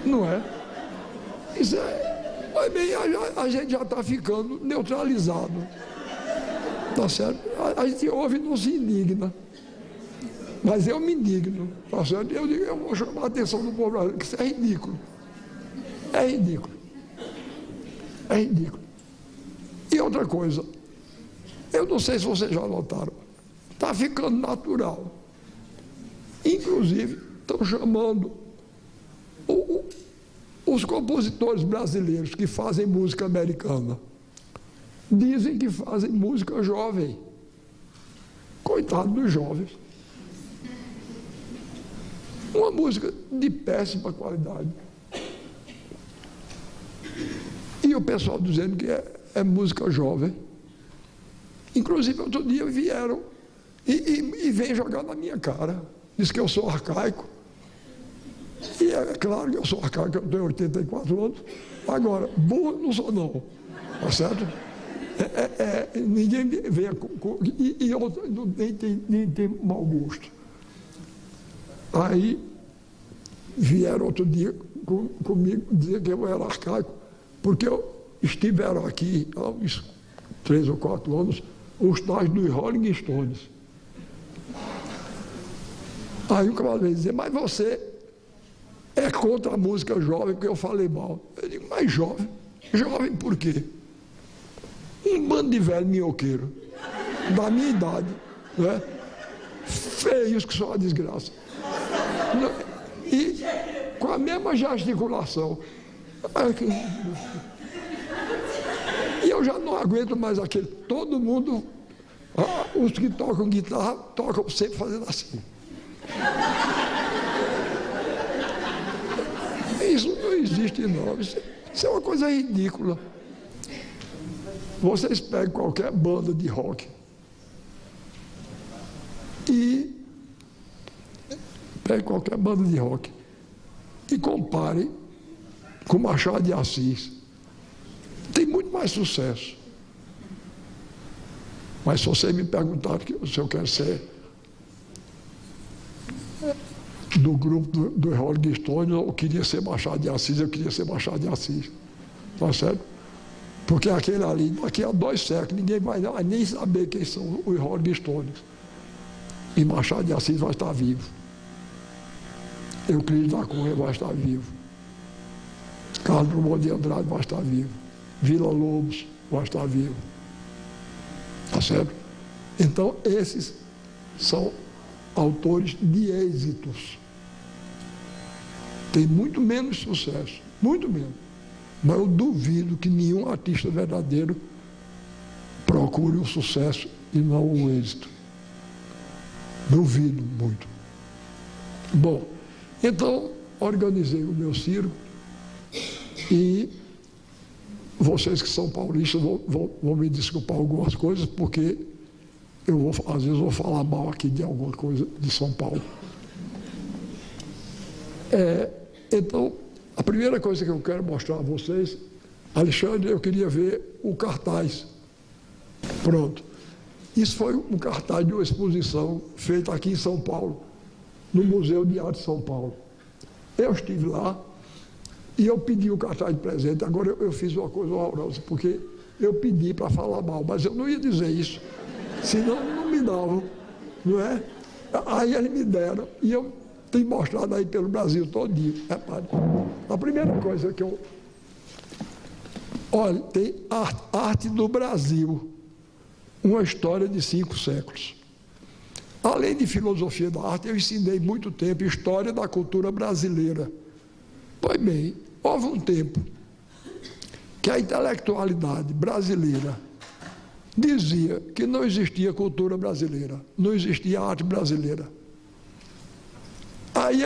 não é? Isso é, mas bem, a gente já está ficando neutralizado, tá certo? A gente ouve e não se indigna, mas eu me indigno, tá certo? Eu digo, eu vou chamar a atenção do povo brasileiro, que isso é ridículo, é ridículo. É ridículo. E outra coisa, eu não sei se vocês já notaram, está ficando natural. Inclusive, estão chamando os compositores brasileiros que fazem música americana. Dizem que fazem música jovem. Coitado dos jovens. Uma música de péssima qualidade. E o pessoal dizendo que é música jovem. Inclusive, outro dia vieram e vem jogar na minha cara. Diz que eu sou arcaico. E é claro que eu sou arcaico, eu tenho 84 anos. Agora, burro não sou não. Tá certo? Ninguém vem e eu nem tem mau gosto. Aí vieram outro dia comigo dizer que eu era arcaico, porque estiveram aqui há uns 3 ou 4 anos os tais dos Rolling Stones. Aí o camarada veio dizer, mas você é contra a música jovem, porque eu falei mal. Eu digo, mas jovem? Jovem por quê? Um bando de velho minhoqueiro, da minha idade, né? Feios que são uma desgraça. E com a mesma gesticulação. E eu já não aguento mais aquele. Todo mundo, os que tocam guitarra, tocam sempre fazendo assim. Isso não existe não. Isso é uma coisa ridícula. Vocês pegam qualquer banda de rock e comparem com Machado de Assis. Tem muito mais sucesso. Mas se você me perguntar se eu quero ser do grupo do Rolling Stones, eu queria ser Machado de Assis, eu queria ser Machado de Assis. Tá certo? Porque aquele ali, daqui a 2 séculos, ninguém vai nem saber quem são os Rolling Stones. E Machado de Assis vai estar vivo. Euclides da Cunha vai estar vivo. Carlos Drummond de Andrade vai estar vivo. Vila Lobos vai estar vivo. Tá certo? Então, esses são autores de êxitos. Tem muito menos sucesso, muito menos. Mas eu duvido que nenhum artista verdadeiro procure o sucesso e não o êxito. Duvido muito. Bom, então organizei o meu circo e vocês que são paulistas vão me desculpar algumas coisas, porque às vezes vou falar mal aqui de alguma coisa de São Paulo. Então, a primeira coisa que eu quero mostrar a vocês, Alexandre, eu queria ver o cartaz. Pronto. Isso foi um cartaz de uma exposição feita aqui em São Paulo, no Museu de Arte de São Paulo. Eu estive lá e eu pedi o cartaz de presente. Agora eu fiz uma coisa horrorosa, porque eu pedi para falar mal, mas eu não ia dizer isso, senão não me davam, não é? Aí eles me deram e eu tenho mostrado aí pelo Brasil todinho. Repare. A primeira coisa que eu... Olha, tem arte do Brasil, uma história de 5 séculos. Além de filosofia da arte, eu ensinei muito tempo história da cultura brasileira. Pois bem, houve um tempo que a intelectualidade brasileira dizia que não existia cultura brasileira, não existia arte brasileira. Aí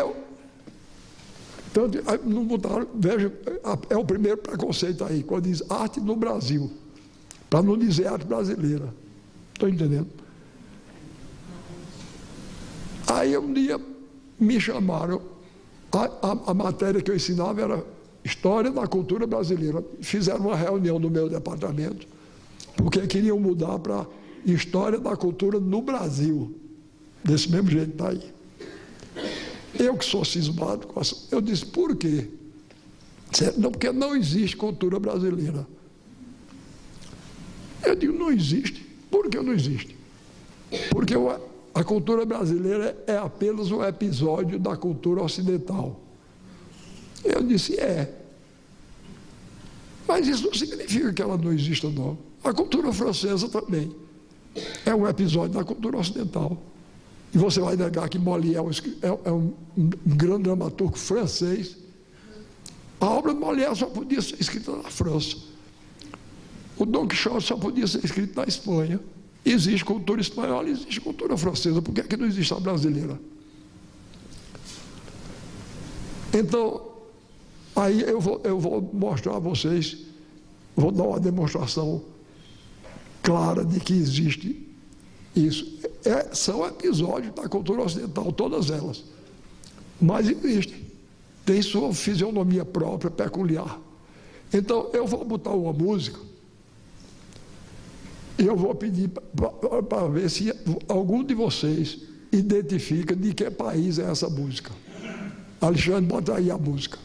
não botaram, veja, é o primeiro preconceito aí, quando diz arte no Brasil, para não dizer arte brasileira. Estou entendendo? Aí um dia me chamaram, a matéria que eu ensinava era História da Cultura Brasileira. Fizeram uma reunião no meu departamento, porque queriam mudar para História da Cultura no Brasil. Desse mesmo jeito está aí. Eu que sou cismado, eu disse, por quê? Não, porque não existe cultura brasileira. Eu digo, não existe. Por que não existe? Porque a cultura brasileira é apenas um episódio da cultura ocidental. Eu disse, mas isso não significa que ela não exista, não. A cultura francesa também é um episódio da cultura ocidental. E você vai negar que Molière é um grande dramaturgo francês. A obra de Molière só podia ser escrita na França. O Dom Quixote só podia ser escrito na Espanha. Existe cultura espanhola, existe cultura francesa. Por que é que não existe a brasileira? Então, aí eu vou mostrar a vocês, vou dar uma demonstração clara de que existe isso. São episódios da cultura ocidental, todas elas. Mas existem. Tem sua fisionomia própria, peculiar. Então, eu vou botar uma música e eu vou pedir para ver se algum de vocês identifica de que país é essa música. Alexandre, bota aí a música.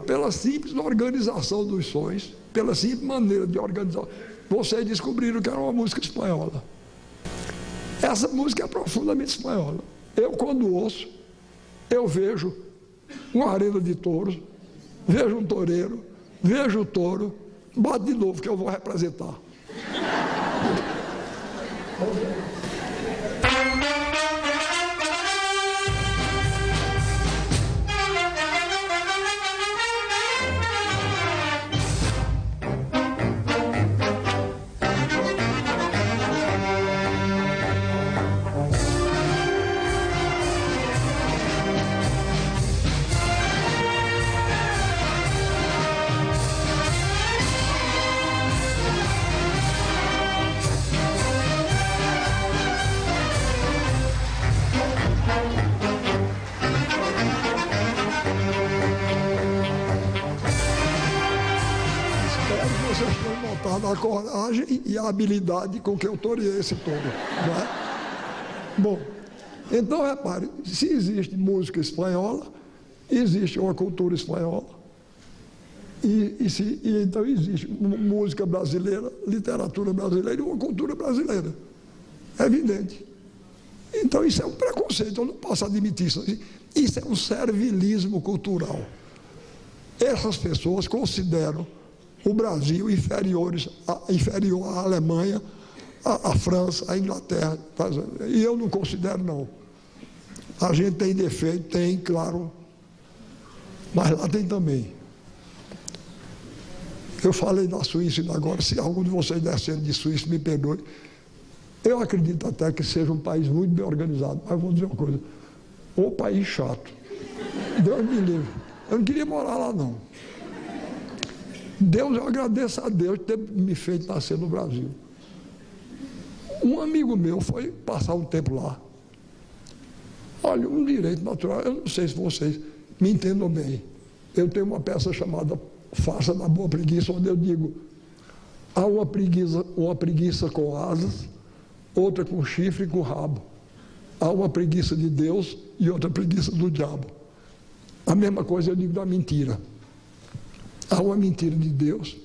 Pela simples organização dos sons, pela simples maneira de organizar, vocês descobriram que era uma música espanhola. Essa música é profundamente espanhola. Eu, quando ouço, eu vejo uma arena de touros, vejo um toureiro, vejo o touro, bate de novo que eu vou representar. a coragem e a habilidade com que eu toreei esse touro, não é? Bom, então repare, se existe música espanhola, existe uma cultura espanhola, então existe música brasileira, literatura brasileira e uma cultura brasileira. É evidente. Então isso é um preconceito, eu não posso admitir isso. Isso é um servilismo cultural. Essas pessoas consideram o Brasil inferior à Alemanha, à França, à Inglaterra. E eu não considero, não. A gente tem defeito, tem, claro, mas lá tem também. Eu falei da Suíça e agora, se algum de vocês descerem de Suíça, me perdoe. Eu acredito até que seja um país muito bem organizado, mas vou dizer uma coisa, um país chato. Deus me livre. Eu não queria morar lá, não. Eu agradeço a Deus ter me feito nascer no Brasil. Um amigo meu foi passar um tempo lá. Olha, um direito natural, eu não sei se vocês me entendam bem. Eu tenho uma peça chamada Farsa da Boa Preguiça, onde eu digo, há uma preguiça com asas, outra com chifre e com rabo. Há uma preguiça de Deus e outra preguiça do diabo. A mesma coisa eu digo da mentira. Há uma mentira de Deus,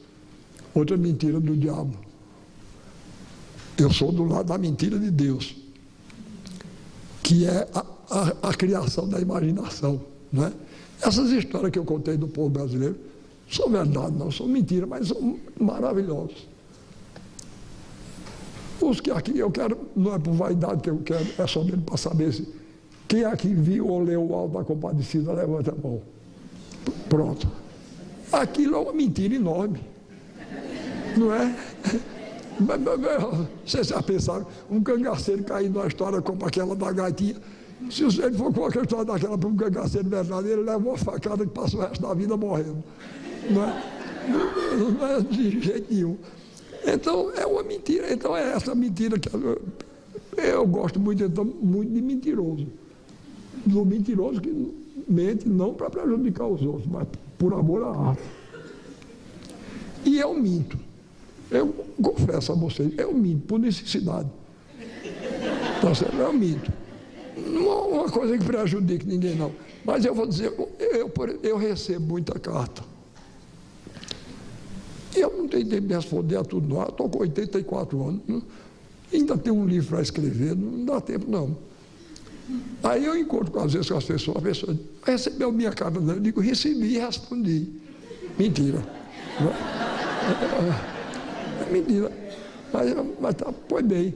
outra mentira do diabo. Eu sou do lado da mentira de Deus, que é a criação da imaginação, não é? Essas histórias que eu contei do povo brasileiro são verdade, não são mentira, mas são maravilhosos. Os que aqui eu quero, não é por vaidade que eu quero, é somente para saber se quem aqui viu ou leu o Alto da Compadecida, levanta a mão. Pronto. Aquilo é uma mentira enorme, não é? Vocês já pensaram, um cangaceiro caindo numa história como aquela da gaitinha, se ele for com a história daquela para um cangaceiro verdadeiro, ele leva uma facada que passa o resto da vida morrendo, não é? Não é de jeito nenhum. Então é uma mentira, então é essa mentira que eu gosto muito, então, muito de mentiroso. Do mentiroso que mente não para prejudicar os outros, mas por amor à arte. E eu minto. Eu confesso a vocês, eu minto por necessidade. Tá certo? Eu minto. Não é uma coisa que prejudique ninguém, não. Mas eu vou dizer, eu recebo muita carta. E eu não tenho tempo de responder a tudo, não. Eu estou com 84 anos. Ainda tenho um livro para escrever, não dá tempo, não. Aí eu encontro, às vezes, com as pessoas, a pessoa recebeu minha carta, eu digo, recebi e respondi. Mentira. É mentira. Mas tá, pois bem.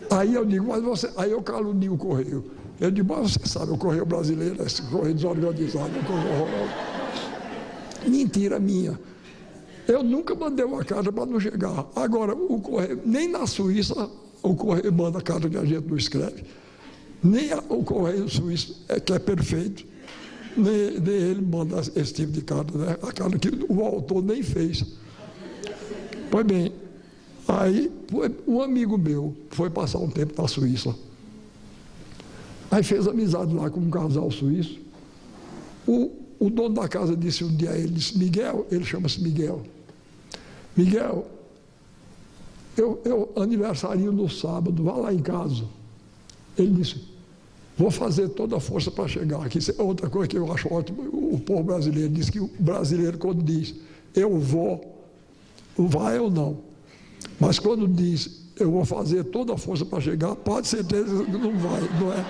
Aí eu digo, aí eu calunio o correio. Eu digo, mas você sabe, o correio brasileiro, esse correio desorganizado, é coisa horrorosa. Mentira minha. Eu nunca mandei uma carta para não chegar. Agora, o correio, nem na Suíça, o correio manda carta que a gente não escreve. Nem o correio suíço, que é perfeito, nem ele manda esse tipo de carta, né? A carta que o autor nem fez. Pois bem, aí um amigo meu foi passar um tempo na Suíça. Aí fez amizade lá com um casal suíço. O dono da casa disse um dia a ele, disse, Miguel, ele chama-se Miguel. Miguel, eu aniversario no sábado, vá lá em casa. Ele disse, vou fazer toda a força para chegar aqui. Isso é outra coisa que eu acho ótimo. O povo brasileiro diz que o brasileiro, quando diz, eu vou, vai ou não. Mas quando diz, eu vou fazer toda a força para chegar, pode ser certeza que não vai, não é?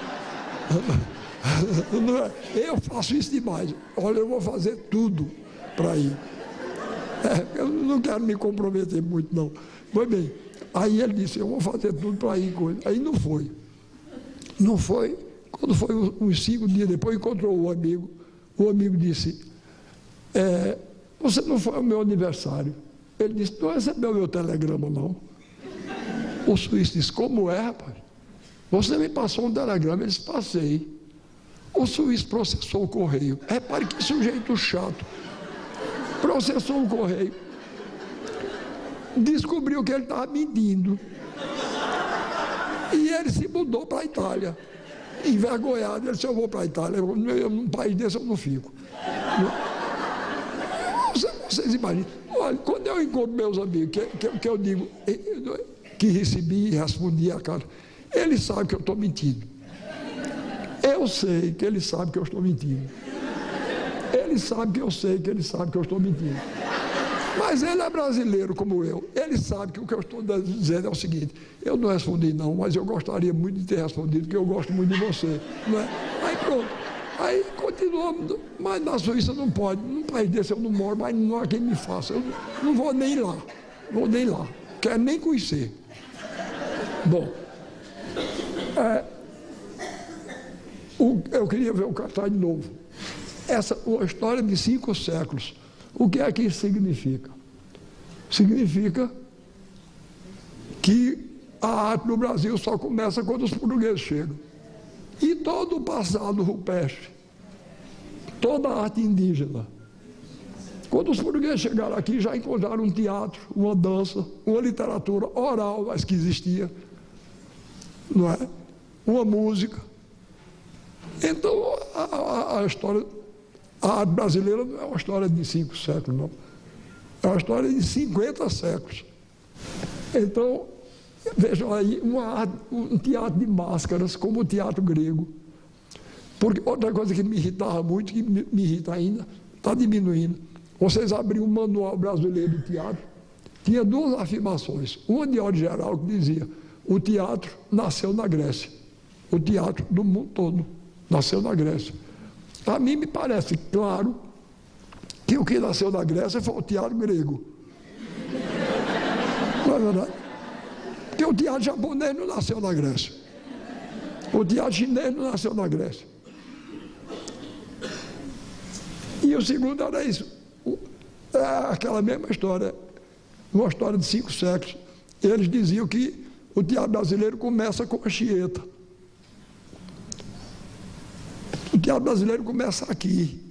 Não é? Eu faço isso demais. Olha, eu vou fazer tudo para ir. Eu não quero me comprometer muito, não. Pois bem, aí ele disse, eu vou fazer tudo para ir. Aí não foi. Não foi. Quando foi uns 5 dias depois, encontrou o amigo. O amigo disse, você não foi ao meu aniversário. Ele disse, não recebeu meu telegrama, não. O suíço disse, como é, rapaz? Você me passou um telegrama. Ele disse, passei. O suíço processou o correio. Repare que sujeito chato. Processou o correio. Descobriu que ele estava mentindo. E ele se mudou para a Itália. Envergonhado. Ele disse, eu vou para a Itália. Num país desse eu não fico. Vocês imaginam. Olha, quando eu encontro meus amigos, que eu digo que recebi e respondi a cara, eles sabem que eu estou mentindo. Eu sei que eles sabem que eu estou mentindo. Eles sabem que eu sei que eles sabem que eu estou mentindo. Mas ele é brasileiro como eu. Ele sabe que o que eu estou dizendo é o seguinte: eu não respondi não, mas eu gostaria muito de ter respondido, porque eu gosto muito de você. Não é? Aí pronto. Aí continuamos, mas na Suíça não pode. Num país desse eu não moro, mas não há quem me faça. Eu não vou nem lá. Vou nem lá. Quero nem conhecer. Bom, eu queria ver o cartaz de novo. Uma história de 5 séculos. O que é que isso significa? Significa que a arte no Brasil só começa quando os portugueses chegam. E todo o passado rupestre, toda a arte indígena, quando os portugueses chegaram aqui, já encontraram um teatro, uma dança, uma literatura oral, mas que existia, não é? Uma música. Então, a história, a arte brasileira não é uma história de 5 séculos, não. É uma história de 50 séculos. Então, vejam aí, um teatro de máscaras, como o teatro grego. Porque outra coisa que me irritava muito, que me irrita ainda, está diminuindo. Vocês abriram um manual brasileiro de teatro, tinha 2 afirmações. Uma de ordem geral que dizia: o teatro nasceu na Grécia. O teatro do mundo todo nasceu na Grécia. A mim me parece claro que o que nasceu na Grécia foi o teatro grego. Não é verdade? Porque o teatro japonês não nasceu na Grécia. O teatro chinês não nasceu na Grécia. E o segundo era isso. É aquela mesma história, uma história de 5 séculos. Eles diziam que o teatro brasileiro começa com a Chieta. O teatro brasileiro começa aqui.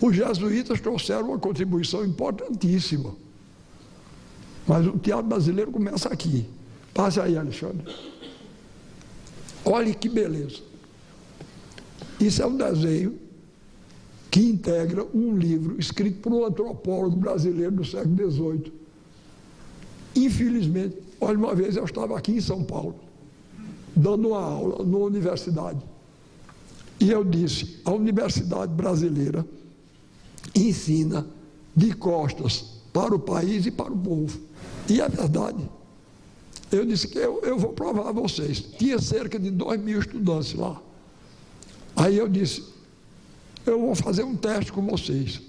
Os jesuítas trouxeram uma contribuição importantíssima. Mas o teatro brasileiro começa aqui. Passe aí, Alexandre. Olhe que beleza. Isso é um desenho que integra um livro escrito por um antropólogo brasileiro do século XVIII. Infelizmente, olha, uma vez eu estava aqui em São Paulo, dando uma aula numa universidade. E eu disse: a universidade brasileira ensina de costas para o país e para o povo. E é verdade. Eu disse que eu vou provar a vocês. Tinha cerca de 2.000 estudantes lá. Aí eu disse: eu vou fazer um teste com vocês.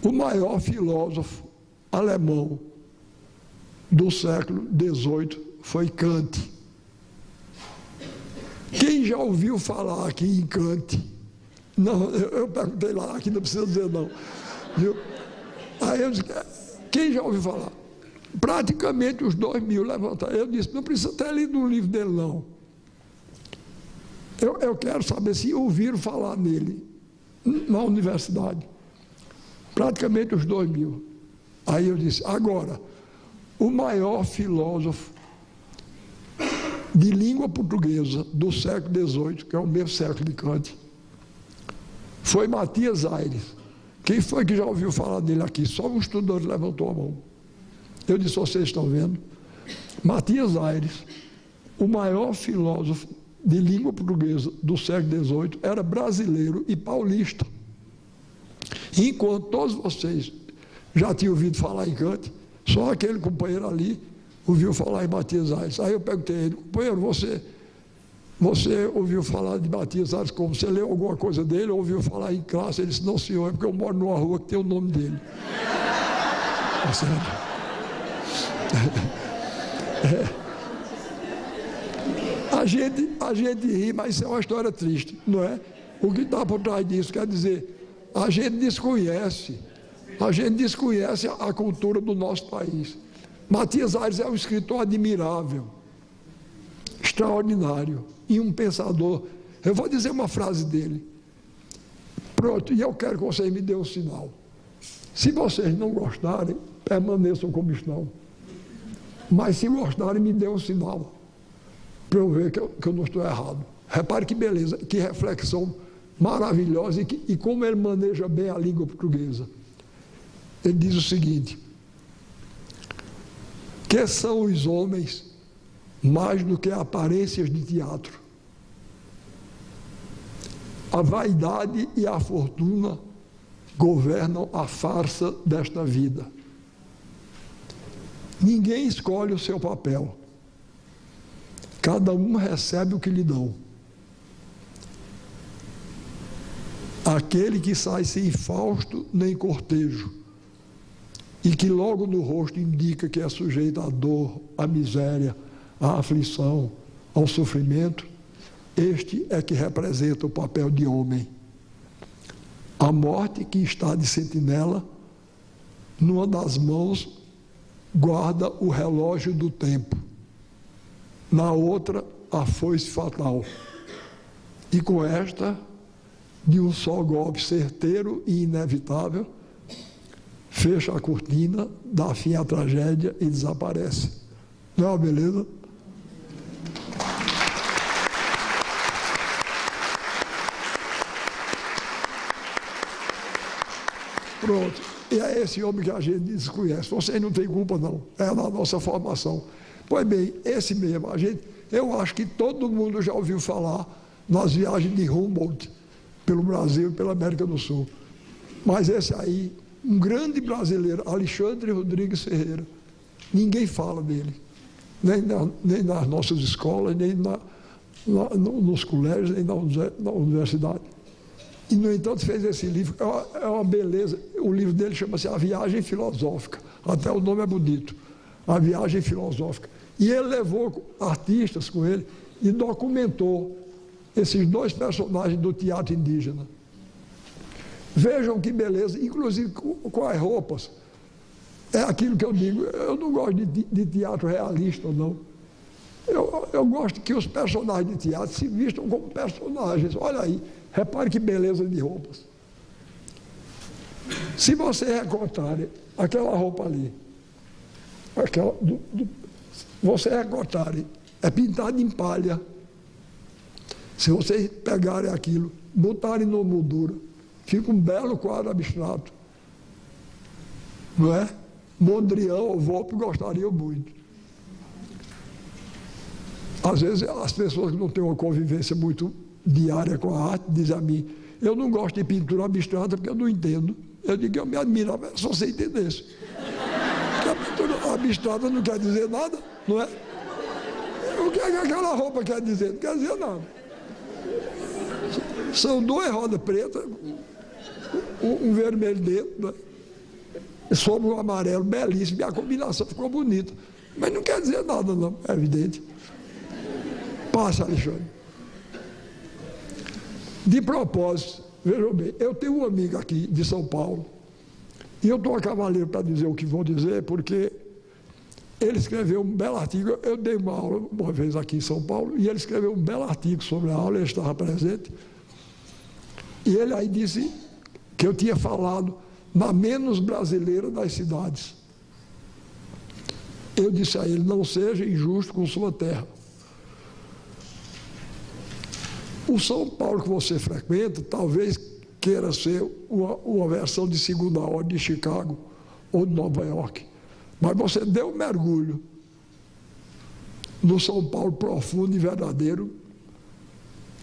O maior filósofo alemão do século XVIII foi Kant. Quem já ouviu falar aqui em Kant? Não, eu perguntei lá, aqui não precisa dizer não. Viu? Aí eu disse: quem já ouviu falar? Praticamente os 2.000 levantaram. Eu disse: não precisa ter lido o livro dele, não. Eu quero saber se ouviram falar nele na universidade. Praticamente os 2.000. Aí eu disse: agora, o maior filósofo de língua portuguesa do século XVIII, que é o mesmo século de Kant, foi Matias Aires. Quem foi que já ouviu falar dele aqui? Só um estudante levantou a mão. Eu disse: vocês estão vendo? Matias Aires, o maior filósofo de língua portuguesa do século XVIII, era brasileiro e paulista. Enquanto todos vocês já tinham ouvido falar em Kant, só aquele companheiro ali ouviu falar em Matias Aires. Aí eu perguntei a ele: companheiro, você ouviu falar de Matias Aires como? Você leu alguma coisa dele? Ou ouviu falar em classe? Ele disse: não, senhor, é porque eu moro numa rua que tem o nome dele. É sério. A gente ri, mas isso é uma história triste, não é? O que está por trás disso quer dizer, a gente desconhece a cultura do nosso país. Matias Aires é um escritor admirável, extraordinário e um pensador. Eu vou dizer uma frase dele. Pronto, e eu quero que vocês me dêem um sinal. Se vocês não gostarem, permaneçam como estão. Mas se gostarem, me dêem um sinal, para eu ver que eu não estou errado. Repare que beleza, que reflexão maravilhosa e como ele maneja bem a língua portuguesa. Ele diz o seguinte: que são os homens mais do que aparências de teatro? A vaidade e a fortuna governam a farsa desta vida. Ninguém escolhe o seu papel. Cada um recebe o que lhe dão. Aquele que sai sem fausto nem cortejo, e que logo no rosto indica que é sujeito à dor, à miséria, à aflição, ao sofrimento, este é que representa o papel de homem. A morte que está de sentinela, numa das mãos guarda o relógio do tempo, na outra a foice fatal, e com esta, de um só golpe certeiro e inevitável, fecha a cortina, dá fim à tragédia e desaparece. Não é uma beleza? Pronto. E é esse homem que a gente desconhece. Vocês não têm culpa, não. É na nossa formação. Pois bem, esse mesmo, eu acho que todo mundo já ouviu falar nas viagens de Humboldt pelo Brasil e pela América do Sul. Mas esse aí, um grande brasileiro, Alexandre Rodrigues Ferreira, ninguém fala dele. Nem nas nossas escolas, nem nos colégios, nem na universidade. E, no entanto, fez esse livro, é uma beleza. O livro dele chama-se A Viagem Filosófica, até o nome é bonito, A Viagem Filosófica. E ele levou artistas com ele e documentou esses dois personagens do teatro indígena. Vejam que beleza, inclusive com as roupas. É aquilo que eu digo, eu não gosto de teatro realista, não. Eu gosto que os personagens de teatro se vistam como personagens. Olha aí, repare que beleza de roupas. Se você recortarem aquela roupa ali, você recortarem, é pintado em palha. Se vocês pegarem aquilo, botarem no moldura, fica um belo quadro abstrato. Não é? Mondrian ou Volpe gostariam muito. Às vezes, as pessoas que não têm uma convivência muito diária com a arte dizem a mim: eu não gosto de pintura abstrata porque eu não entendo. Eu digo: eu me admirava só você entendesse. Porque a pintura abstrata não quer dizer nada, não é? O que é que aquela roupa quer dizer? Não quer dizer nada. São duas rodas pretas, um vermelho dentro, né? Sobre um amarelo belíssimo, e a combinação ficou bonita. Mas não quer dizer nada, não, é evidente. Passa, Alexandre. De propósito, vejam bem, eu tenho um amigo aqui de São Paulo, e eu estou a cavaleiro para dizer o que vou dizer, porque ele escreveu um belo artigo. Eu dei uma aula uma vez aqui em São Paulo, e ele escreveu um belo artigo sobre a aula, ele estava presente, e ele aí disse que eu tinha falado na menos brasileira das cidades. Eu disse a ele: não seja injusto com sua terra. O São Paulo que você frequenta talvez queira ser uma versão de segunda ordem de Chicago ou de Nova York, mas você deu um mergulho no São Paulo profundo e verdadeiro,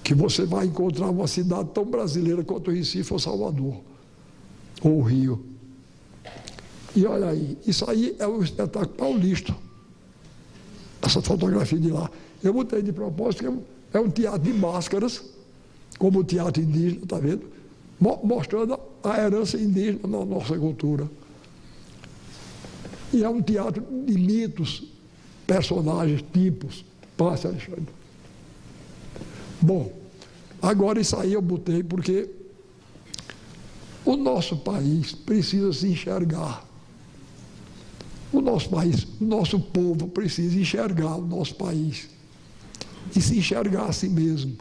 que você vai encontrar uma cidade tão brasileira quanto o Recife ou Salvador, ou o Rio. E olha aí, isso aí é um espetáculo paulista, essa fotografia de lá. Eu botei de propósito que é um teatro de máscaras, como o teatro indígena, está vendo? Mostrando a herança indígena na nossa cultura. E é um teatro de mitos, personagens, tipos. Passe, Alexandre. Bom, agora isso aí eu botei porque o nosso país precisa se enxergar. O nosso país, o nosso povo precisa enxergar o nosso país e se enxergar a si mesmo.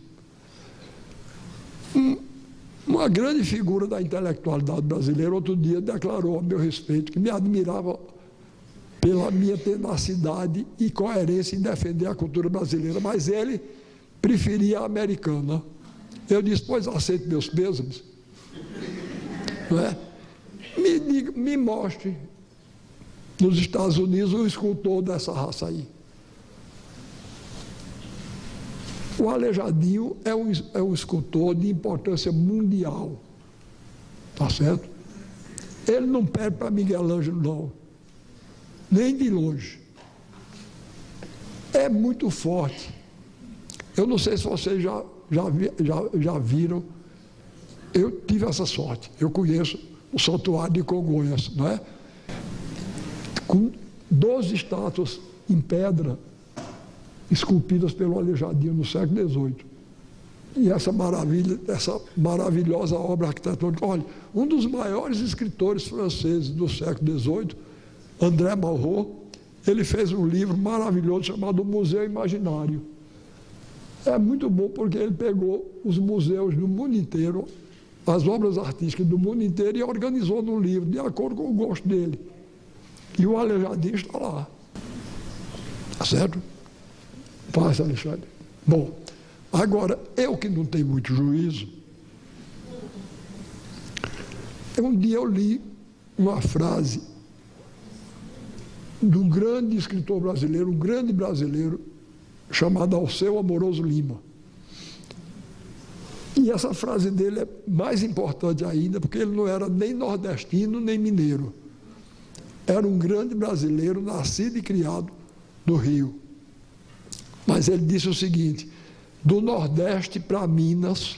Uma grande figura da intelectualidade brasileira, outro dia, declarou a meu respeito que me admirava pela minha tenacidade e coerência em defender a cultura brasileira, mas ele preferia a americana. Eu disse: pois aceito meus pêsames. Não é? Me me mostre nos Estados Unidos um escultor dessa raça aí. O Aleijadinho é um escultor de importância mundial, tá certo? Ele não perde para Miguel Ângelo, não, nem de longe. É muito forte. Eu não sei se vocês já viram, eu tive essa sorte, eu conheço o Santuário de Congonhas, não é? Com 12 estátuas em pedra, esculpidas pelo Aleijadinho no século XVIII. E essa maravilhosa obra arquitetônica. Olha, um dos maiores escritores franceses do século XVIII, André Malraux, ele fez um livro maravilhoso chamado Museu Imaginário. É muito bom porque ele pegou os museus do mundo inteiro, as obras artísticas do mundo inteiro e organizou num livro, de acordo com o gosto dele. E o Aleijadinho está lá. Tá certo? Passa, Alexandre. Bom, agora, eu que não tenho muito juízo, um dia eu li uma frase de um grande escritor brasileiro, um grande brasileiro, chamado Alceu Amoroso Lima. E essa frase dele é mais importante ainda, porque ele não era nem nordestino, nem mineiro. Era um grande brasileiro, nascido e criado no Rio. Mas ele disse o seguinte: do Nordeste para Minas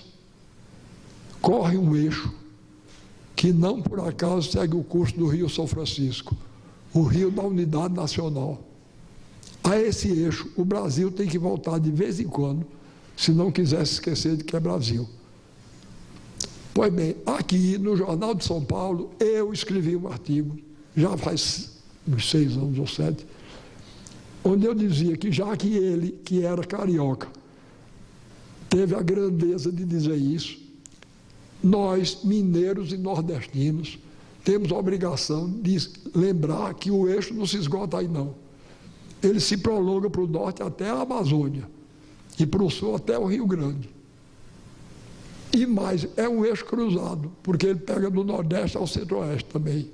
corre um eixo que não por acaso segue o curso do Rio São Francisco, o rio da unidade nacional. A esse eixo o Brasil tem que voltar de vez em quando, se não quiser se esquecer de que é Brasil. Pois bem, aqui no Jornal de São Paulo, eu escrevi um artigo, já faz uns 6 anos ou 7, onde eu dizia que já que ele, que era carioca, teve a grandeza de dizer isso, nós, mineiros e nordestinos, temos a obrigação de lembrar que o eixo não se esgota aí não. Ele se prolonga para o norte até a Amazônia e para o sul até o Rio Grande. E mais, é um eixo cruzado, porque ele pega do nordeste ao centro-oeste também.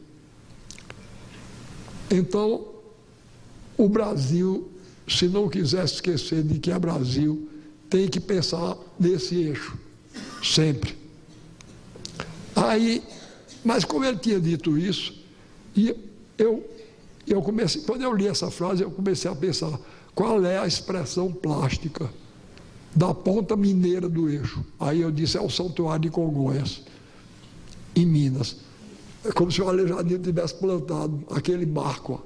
Então, o Brasil, se não quiser esquecer de que é Brasil, tem que pensar nesse eixo, sempre. Aí, mas como ele tinha dito isso, e eu comecei, quando eu li essa frase, eu comecei a pensar qual é a expressão plástica da ponta mineira do eixo. Aí eu disse, é o Santuário de Congonhas, em Minas. É como se o Aleijadinho tivesse plantado aquele barco.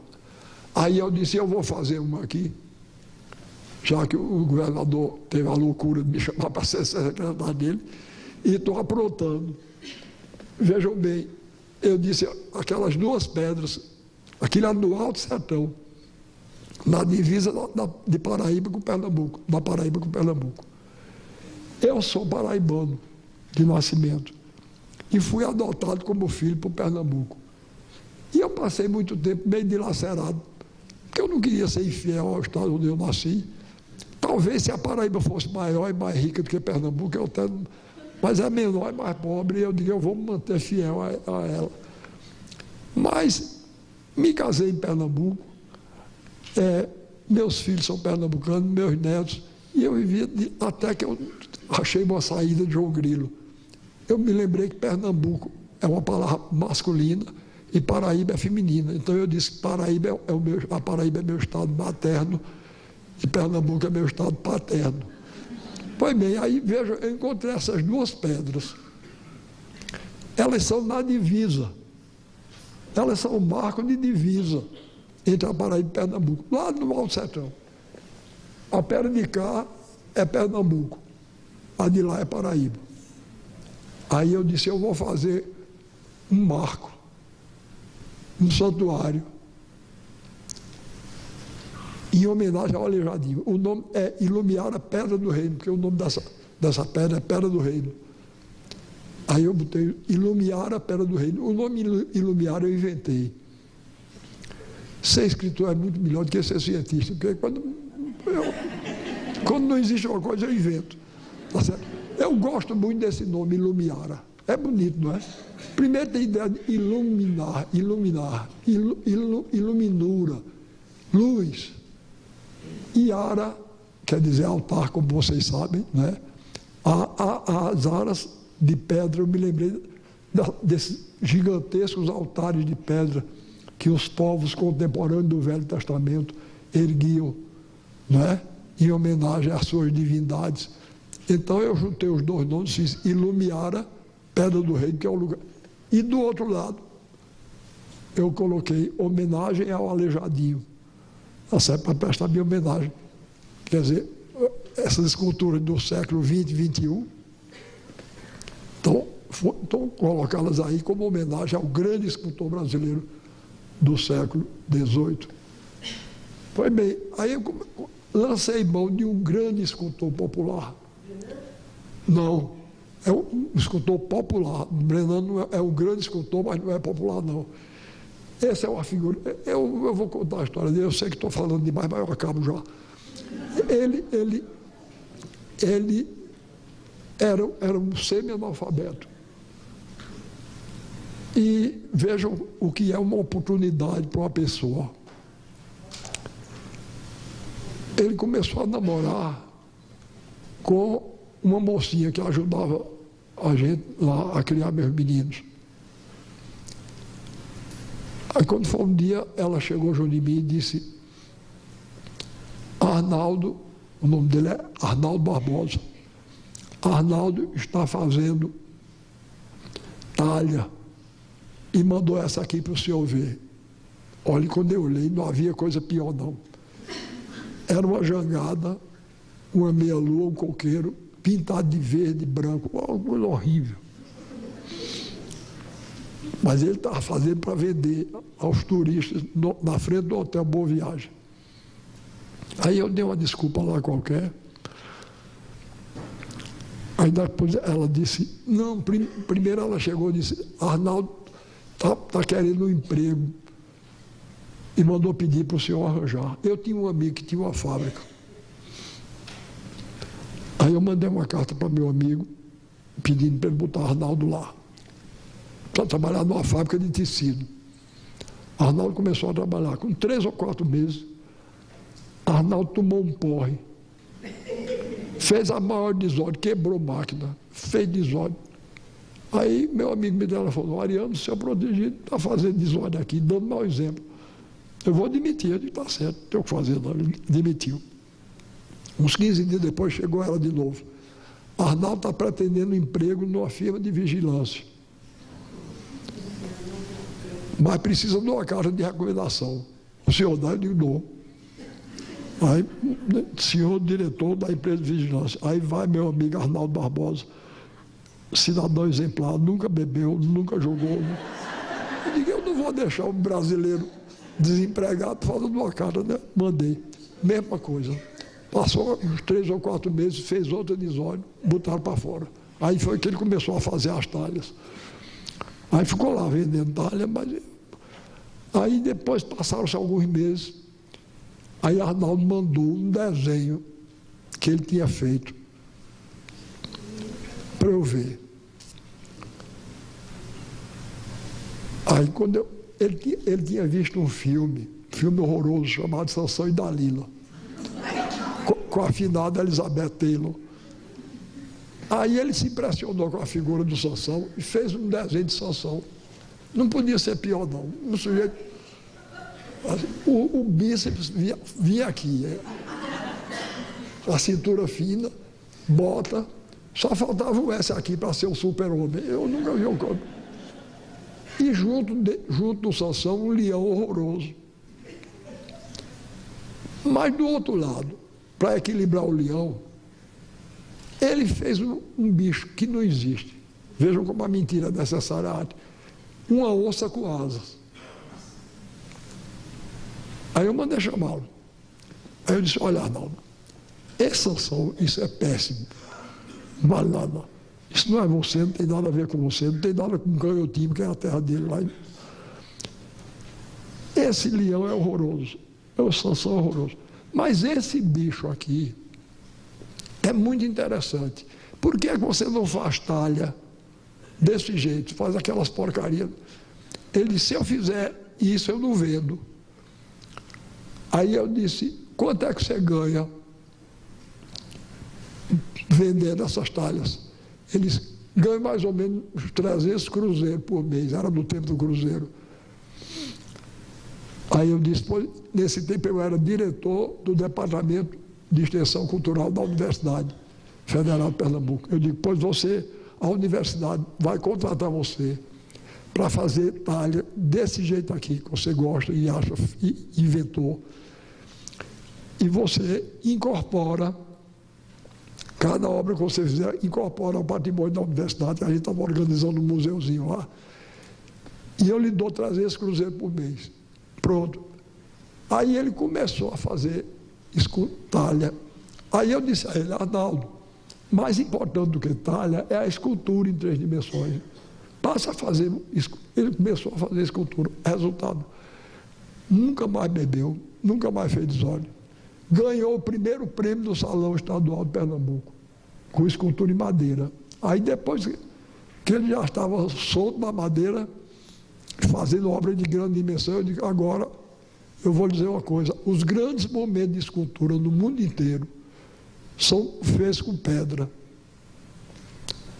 Aí eu disse, eu vou fazer uma aqui, já que o governador teve a loucura de me chamar para ser secretário dele, e estou aprontando. Vejam bem, eu disse, aquelas 2 pedras, aquilo é no Alto Sertão, na divisa de Paraíba com Pernambuco, da Paraíba com Pernambuco. Eu sou paraibano de nascimento e fui adotado como filho por Pernambuco. E eu passei muito tempo meio dilacerado, porque eu não queria ser infiel ao estado onde eu nasci. Talvez se a Paraíba fosse maior e mais rica do que Pernambuco, eu até, mas é menor e mais pobre, e eu digo, eu vou me manter fiel a ela. Mas me casei em Pernambuco, meus filhos são pernambucanos, meus netos, e eu vivi até que eu achei uma saída de João Grilo. Eu me lembrei que Pernambuco é uma palavra masculina e Paraíba é feminina. Então eu disse que Paraíba a Paraíba é meu estado materno e Pernambuco é meu estado paterno. Pois bem, aí veja, eu encontrei essas 2 pedras. Elas são na divisa. Elas são um marco de divisa entre a Paraíba e Pernambuco, lá no Alto Sertão. A pedra de cá é Pernambuco, a de lá é Paraíba. Aí eu disse, eu vou fazer um marco, um santuário, em homenagem ao Aleijadinho. O nome é Ilumiara Pedra do Reino, porque o nome dessa pedra é Pedra do Reino. Aí eu botei Ilumiara Pedra do Reino. O nome Ilumiara eu inventei. Ser escritor é muito melhor do que ser cientista, porque quando não existe uma coisa, eu invento. Tá certo? Eu gosto muito desse nome, Ilumiara. É bonito, não é? Primeiro tem a ideia de iluminar, iluminura, luz. Iara quer dizer altar, como vocês sabem, né? As aras de pedra, eu me lembrei desses gigantescos altares de pedra que os povos contemporâneos do Velho Testamento erguiam, não é? Em homenagem às suas divindades. Então eu juntei os dois nomes, fiz Ilumiara, Pedra do Reino, que é o lugar. E do outro lado, eu coloquei homenagem ao Aleijadinho, para prestar minha homenagem. Quer dizer, essas esculturas do século XX e XXI, estão colocadas aí como homenagem ao grande escultor brasileiro do século XVIII. Pois bem, aí eu lancei mão de um grande escultor popular. Não, é um escultor popular. Brennan não é um grande escultor, mas não é popular, não. Essa é uma figura. Eu vou contar a história dele, eu sei que estou falando demais, mas eu acabo já. Ele era um semi-analfabeto. E vejam o que é uma oportunidade para uma pessoa. Ele começou a namorar com uma mocinha que ajudava a gente lá a criar meus meninos. Aí quando foi um dia, ela chegou junto de mim e disse: Arnaldo, o nome dele é Arnaldo Barbosa, Arnaldo está fazendo talha e mandou essa aqui para o senhor ver. Olha, quando eu olhei, não havia coisa pior não. Era uma jangada, uma meia-lua, um coqueiro, pintado de verde e branco, uma coisa horrível. Mas ele estava fazendo para vender aos turistas na frente do Hotel Boa Viagem. Aí eu dei uma desculpa lá qualquer. Aí depois ela disse, não, primeiro ela chegou e disse, Arnaldo está querendo um emprego. E mandou pedir para o senhor arranjar. Eu tinha um amigo que tinha uma fábrica. Aí eu mandei uma carta para meu amigo, pedindo para ele botar Arnaldo lá, para trabalhar numa fábrica de tecido. Arnaldo começou a trabalhar. Com 3 ou 4 meses, Arnaldo tomou um porre. Fez a maior desordem, quebrou máquina, fez desordem. Aí meu amigo me falou, Ariano, seu protegido está fazendo desordem aqui, dando mau exemplo. Eu vou demitir, ele está certo, não tem o que fazer, não. Ele demitiu. Uns 15 dias depois chegou ela de novo. Arnaldo está pretendendo um emprego numa firma de vigilância. Mas precisa de uma carta de recomendação. O senhor dá, eu digo, dou. Aí, senhor diretor da empresa de vigilância. Aí vai meu amigo Arnaldo Barbosa, cidadão exemplar, nunca bebeu, nunca jogou. Eu digo, eu não vou deixar um brasileiro desempregado falando uma carta, né? Mandei. Mesma coisa. Passou uns 3 ou 4 meses, fez outra desordem, botaram para fora. Aí foi que ele começou a fazer as talhas. Aí ficou lá vendendo talha, mas... Aí depois passaram-se alguns meses, aí Arnaldo mandou um desenho que ele tinha feito para eu ver. Aí quando ele tinha visto um filme horroroso chamado Sansão e Dalila, com a afinada Elizabeth Taylor. Aí ele se impressionou com a figura do Sansão e fez um desenho de Sansão. Não podia ser pior, não. O sujeito, o bíceps vinha aqui, a cintura fina, bota, só faltava o S aqui para ser um super-homem. Eu nunca vi um corpo. E junto do Sansão, um leão horroroso. Mas do outro lado, para equilibrar o leão, ele fez um bicho que não existe. Vejam como a mentira é necessária à arte. Uma onça com asas. Aí eu mandei chamá-lo. Aí eu disse, olha, Arnaldo, esse Sansão, isso é péssimo. Não vale nada. Isso não é você, não tem nada a ver com você, não tem nada com o Canhotinho, que é a terra dele lá. Esse leão é horroroso. É o Sansão horroroso. Mas esse bicho aqui é muito interessante. Por que você não faz talha desse jeito, faz aquelas porcarias. Ele disse, se eu fizer isso, eu não vendo. Aí eu disse, quanto é que você ganha vendendo essas talhas? Eles ganham mais ou menos uns 300 cruzeiros por mês, era no tempo do cruzeiro. Aí eu disse, pois, nesse tempo eu era diretor do Departamento de Extensão Cultural da Universidade Federal de Pernambuco. Eu digo, pois a universidade vai contratar você para fazer talha desse jeito aqui, que você gosta e acha, e inventou. E você incorpora, cada obra que você fizer, incorpora ao patrimônio da universidade, a gente estava organizando um museuzinho lá, e eu lhe dou 300 cruzeiros por mês. Pronto. Aí ele começou a fazer talha. Aí eu disse a ele, Arnaldo, mais importante do que talha é a escultura em 3 dimensões. Passa a fazer, ele começou a fazer escultura. Resultado, nunca mais bebeu, nunca mais fez desordem. Ganhou o primeiro prêmio do Salão Estadual de Pernambuco, com escultura em madeira. Aí depois que ele já estava solto na madeira, fazendo obra de grande dimensão, eu digo, agora eu vou dizer uma coisa, os grandes momentos de escultura no mundo inteiro são feitos com pedra.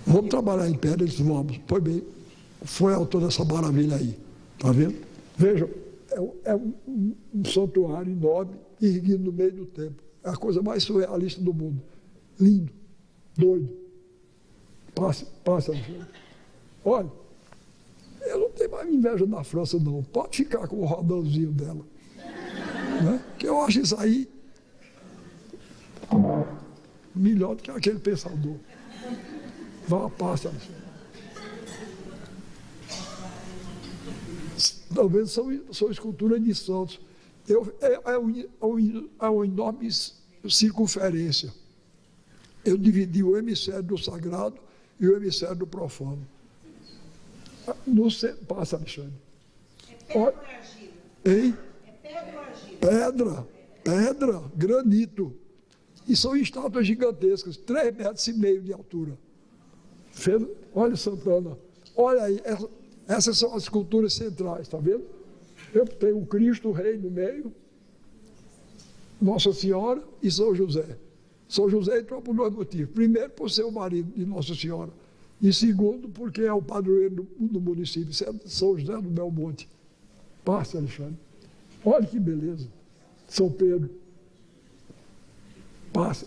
Vamos trabalhar em pedra? Eles vamos. Foi bem, foi autor dessa maravilha aí, está vendo? Vejam, é um santuário enorme, erguido no meio do templo. É a coisa mais surrealista do mundo. Lindo, doido. Passa. Olha, eu não tenho mais inveja da França, não. Pode ficar com o rodãozinho dela. Né? Que eu acho isso aí melhor do que aquele pensador. Vá, passa. Talvez são esculturas de santos. É uma enorme circunferência. Eu dividi o hemisfério do sagrado e o hemisfério do profano. Passa, Alexandre. É pedra ou argila? Hein? É pedra ou argila? Pedra, granito. E são estátuas gigantescas, 3,5 metros de altura. Olha, Santana, olha aí, essas são as esculturas centrais, está vendo? Eu tenho o Cristo Rei no meio, Nossa Senhora e São José. São José entrou por 2 motivos. Primeiro, por ser o marido de Nossa Senhora. E segundo, porque é o padroeiro do município, São José do Belmonte. Passe, Alexandre. Olha que beleza. São Pedro. Passe.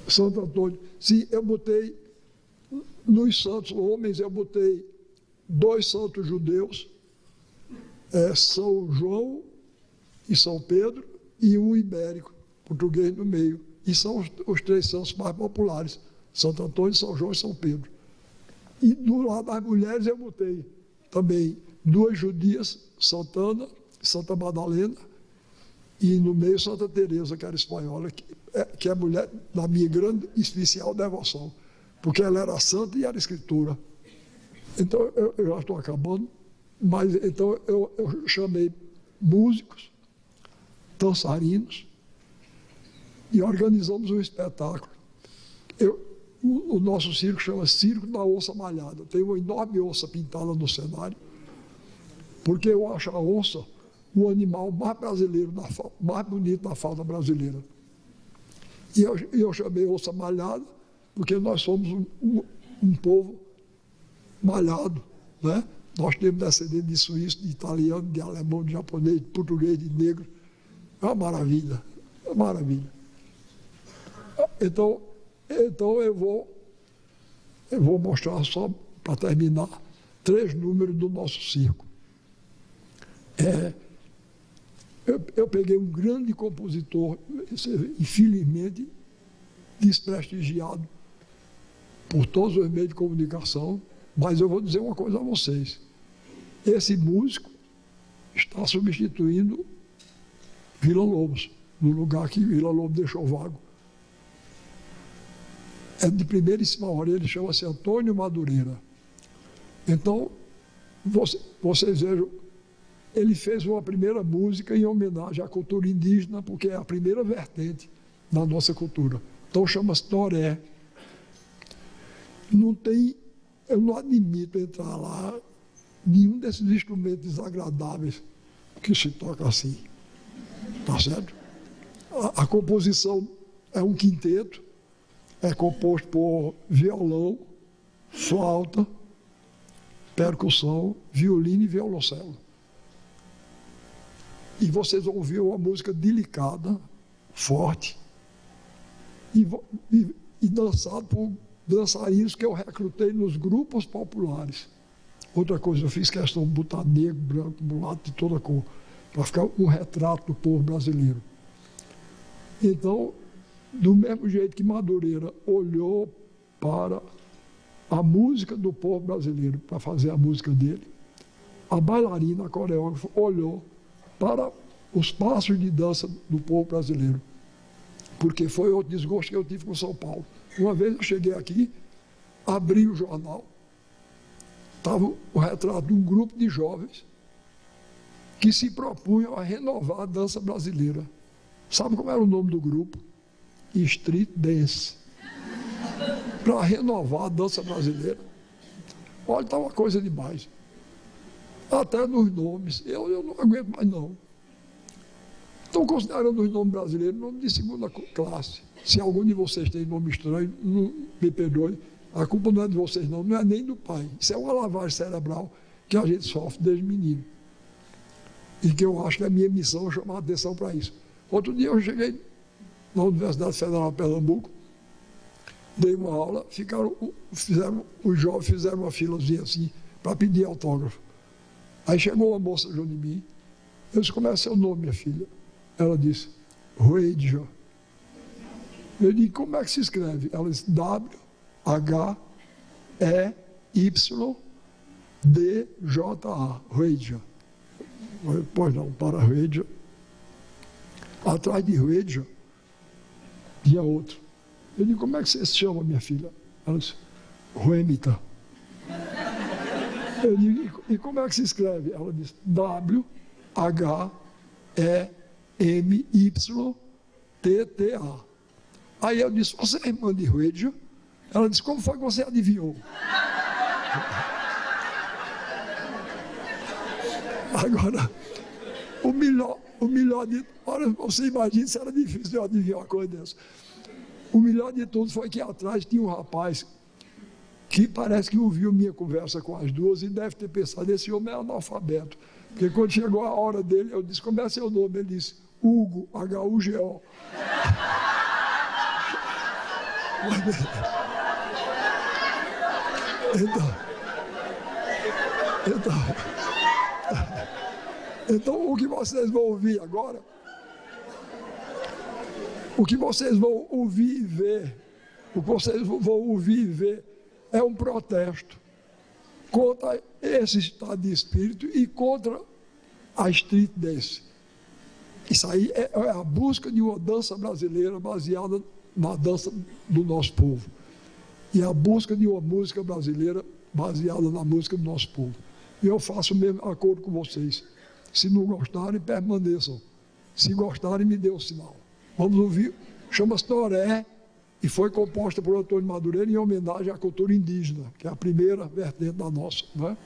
Santo Antônio. Sim, eu botei, nos santos homens, eu botei 2 santos judeus, São João e São Pedro, e um ibérico, português no meio. E são os 3 santos mais populares. Santo Antônio, São João e São Pedro. E do lado das mulheres eu botei também 2 judias, Santana, Santa Madalena, e no meio Santa Teresa, que era espanhola, que é mulher da minha grande e especial devoção, porque ela era santa e era escritora. Então, eu já estou acabando, mas então eu chamei músicos, dançarinos, e organizamos um espetáculo. O nosso circo chama Circo da Onça Malhada. Tem uma enorme onça pintada no cenário, porque eu acho a onça o animal mais brasileiro, mais bonito da fauna brasileira. E eu chamei onça malhada, porque nós somos um povo malhado, né? Nós temos descendentes de suíço, de italiano, de alemão, de japonês, de português, de negro. É uma maravilha, é uma maravilha. Então eu vou mostrar só, para terminar, 3 números do nosso circo. Eu peguei um grande compositor, infelizmente desprestigiado por todos os meios de comunicação, mas eu vou dizer uma coisa a vocês. Esse músico está substituindo Vila Lobos, no lugar que Vila Lobos deixou vago. É de primeiríssima hora, ele chama-se Antônio Madureira. Então, vocês vejam, ele fez uma primeira música em homenagem à cultura indígena, porque é a primeira vertente da nossa cultura. Então chama-se Toré. não tem, eu não admito entrar lá nenhum desses instrumentos desagradáveis que se toca assim. Tá certo? A composição é um quinteto, é composto por violão, flauta, percussão, violino e violoncelo. E vocês vão ouvir uma música delicada, forte, e dançado por dançarinos que eu recrutei nos grupos populares. Outra coisa, eu fiz questão de botar negro, branco, mulato, de toda cor, para ficar um retrato do povo brasileiro. Então, do mesmo jeito que Madureira olhou para a música do povo brasileiro, para fazer a música dele, a bailarina, a coreógrafa, olhou para os passos de dança do povo brasileiro. Porque foi outro desgosto que eu tive com São Paulo. Uma vez eu cheguei aqui, abri o jornal, estava o retrato de um grupo de jovens que se propunham a renovar a dança brasileira. Sabe como era o nome do grupo? Street Dance. Para renovar a dança brasileira. Olha, está uma coisa demais. Até nos nomes. Eu não aguento mais, não. Estão considerando os nomes brasileiros nome de segunda classe. Se algum de vocês tem nome estranho, não me perdoe. A culpa não é de vocês, não. Não é nem do pai. Isso é uma lavagem cerebral que a gente sofre desde menino. E que eu acho que é minha missão chamar a atenção para isso. Outro dia eu cheguei na Universidade Federal de Pernambuco, dei uma aula, os jovens fizeram uma filazinha assim, para pedir autógrafo. Aí chegou uma moça junto de mim, eu disse, como é seu nome, minha filha? Ela disse, Ruedja. Eu disse, como é que se escreve? Ela disse, W-H-E-Y-D-J-A, Ruedja. Pois não, para Ruedja. Atrás de Ruedja tinha outro. Eu disse, como é que você se chama, minha filha? Ela disse, Ruemita. Eu disse, e como é que se escreve? Ela disse, W-H-E-M-Y-T-T-A. Aí eu disse, você é irmã de Ruedja? Ela disse, como foi que você adivinhou? Agora, o melhor de... Olha, você imagina se era difícil eu adivinhar uma coisa dessa. O melhor de tudo foi que atrás tinha um rapaz que parece que ouviu minha conversa com as duas e deve ter pensado, esse homem é analfabeto. Porque quando chegou a hora dele, eu disse, como é seu nome? Ele disse, Hugo, H-U-G-O. Então, o que vocês vão ouvir agora, o que vocês vão ouvir e ver é um protesto contra esse estado de espírito e contra a street dance. Isso aí é a busca de uma dança brasileira baseada na dança do nosso povo. E a busca de uma música brasileira baseada na música do nosso povo. E eu faço o mesmo acordo com vocês. Se não gostarem, permaneçam. Se gostarem, me dê um sinal. Vamos ouvir. Chama-se Toré e foi composta por Antônio Madureira em homenagem à cultura indígena, que é a primeira vertente da nossa. Não é?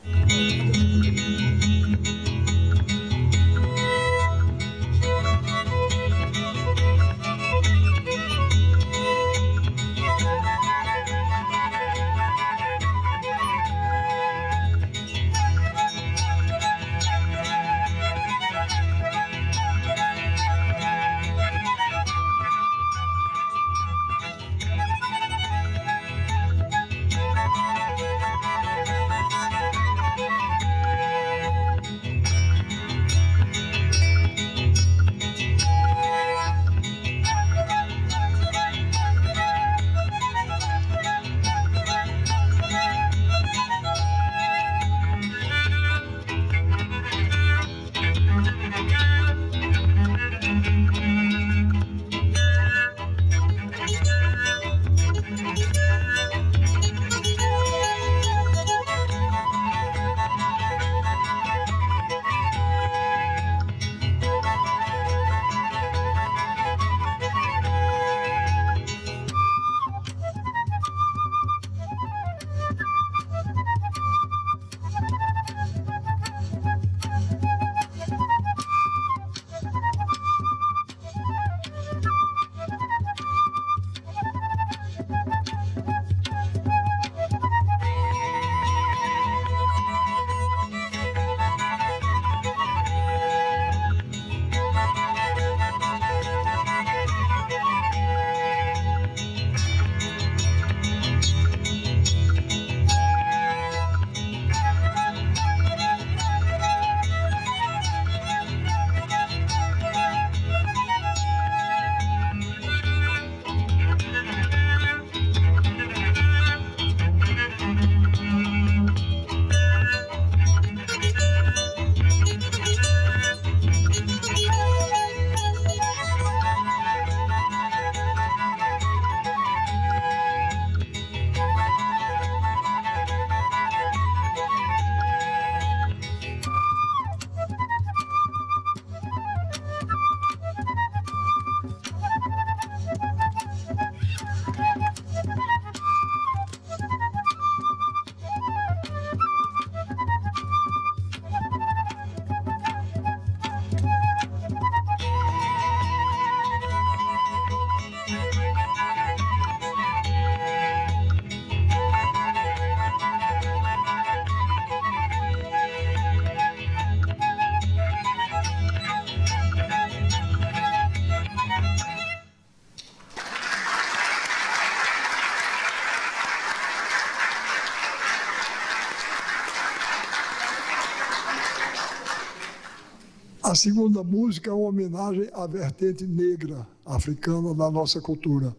A segunda música é uma homenagem à vertente negra africana da nossa cultura.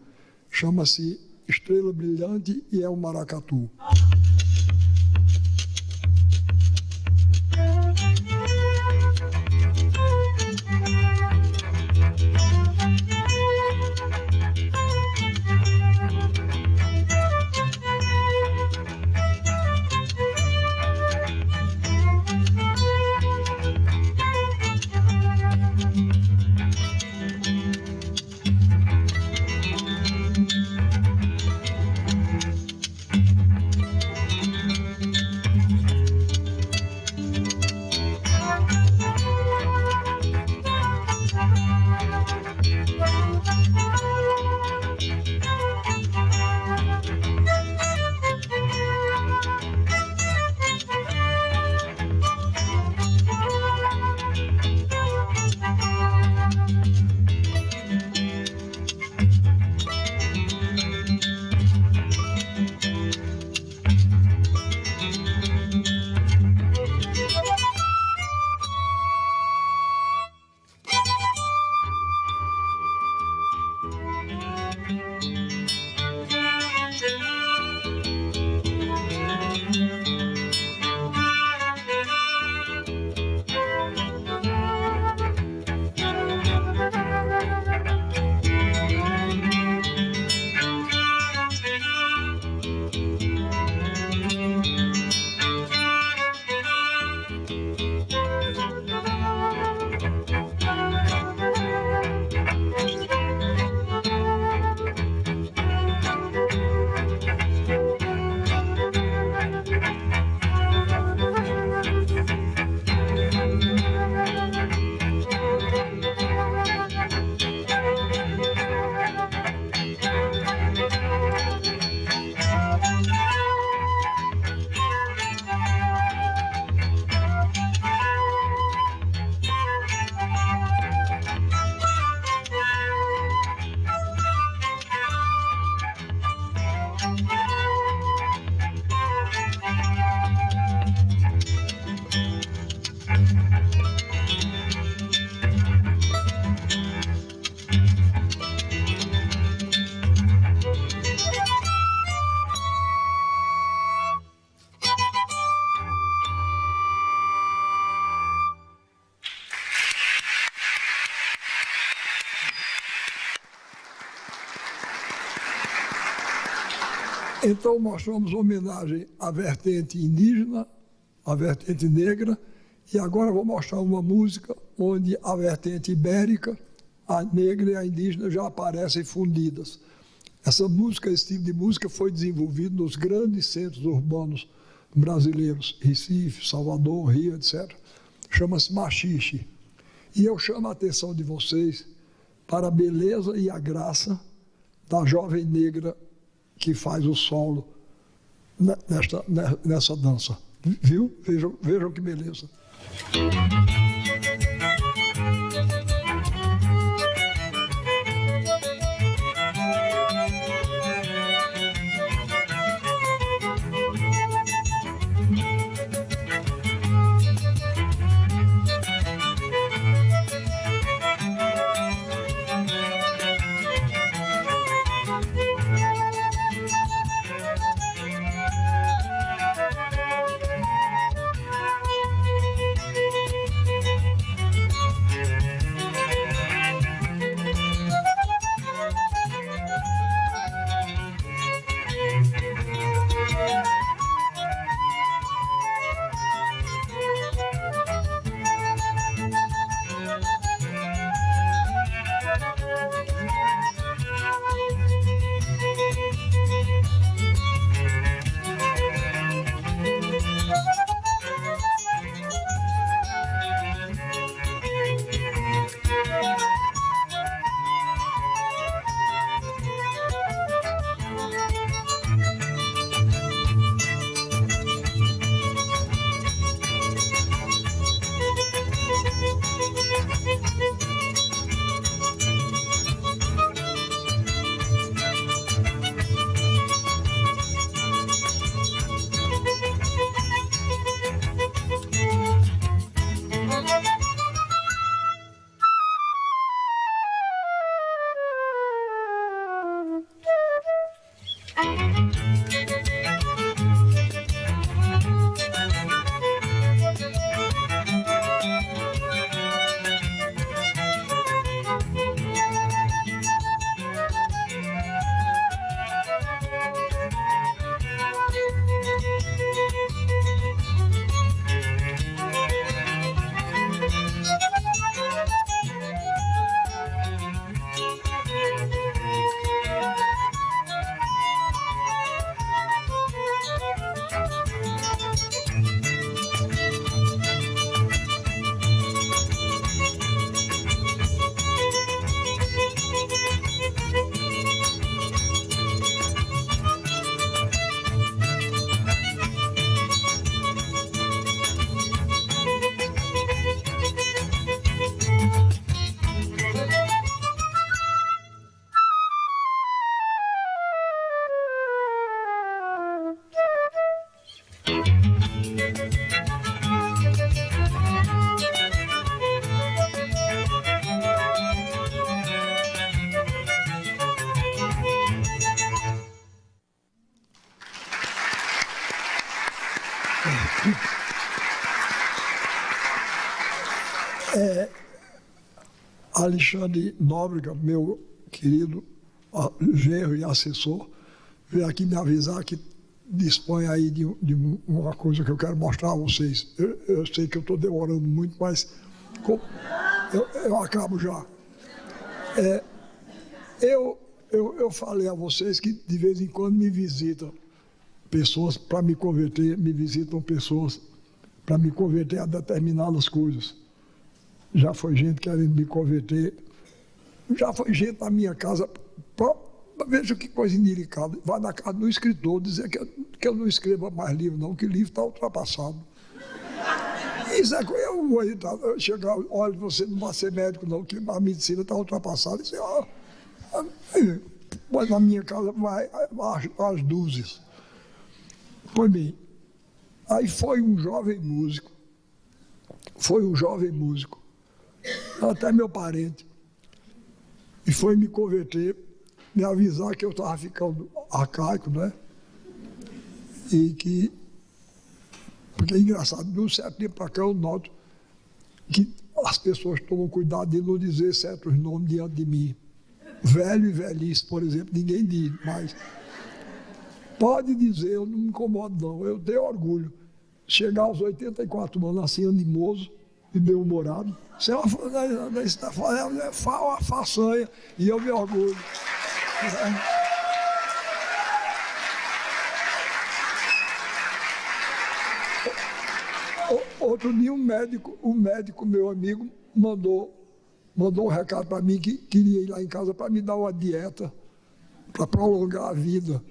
Chama-se Estrela Brilhante e é o maracatu. Então, mostramos homenagem à vertente indígena, à vertente negra, e agora vou mostrar uma música onde a vertente ibérica, a negra e a indígena já aparecem fundidas. Essa música, esse tipo de música foi desenvolvido nos grandes centros urbanos brasileiros, Recife, Salvador, Rio, etc. Chama-se machixe. E eu chamo a atenção de vocês para a beleza e a graça da jovem negra que faz o solo nessa dança. Viu? Vejam que beleza. Alexandre Nóbrega, meu querido genro e assessor, veio aqui me avisar que dispõe aí de uma coisa que eu quero mostrar a vocês. Eu sei que eu estou demorando muito, mas eu acabo já. Eu falei a vocês que de vez em quando me visitam pessoas para me converter, me visitam pessoas para me converter a determinadas coisas. Já foi gente querendo me converter, já foi gente na minha casa, veja que coisa indelicada, vai na casa do escritor dizer que eu não escreva mais livro não, que o livro está ultrapassado. Isso é coisa, eu vou entrar, eu chegar, olha, você não vai ser médico não, que a medicina está ultrapassada. Isso mas na minha casa vai às dúzias. Pois bem, aí foi um jovem músico, até meu parente, e foi me converter, me avisar que eu estava ficando arcaico, né? E que, porque é engraçado, de um certo tempo para cá eu noto que as pessoas tomam cuidado de não dizer certos nomes diante de mim. Velho e velhice, por exemplo, ninguém diz, mas pode dizer, eu não me incomodo não, eu tenho orgulho. Chegar aos 84 anos assim, animoso e bem-humorado, isso é uma façanha e eu me orgulho. Outro dia um médico meu amigo, mandou um recado para mim que queria ir lá em casa para me dar uma dieta para prolongar a vida.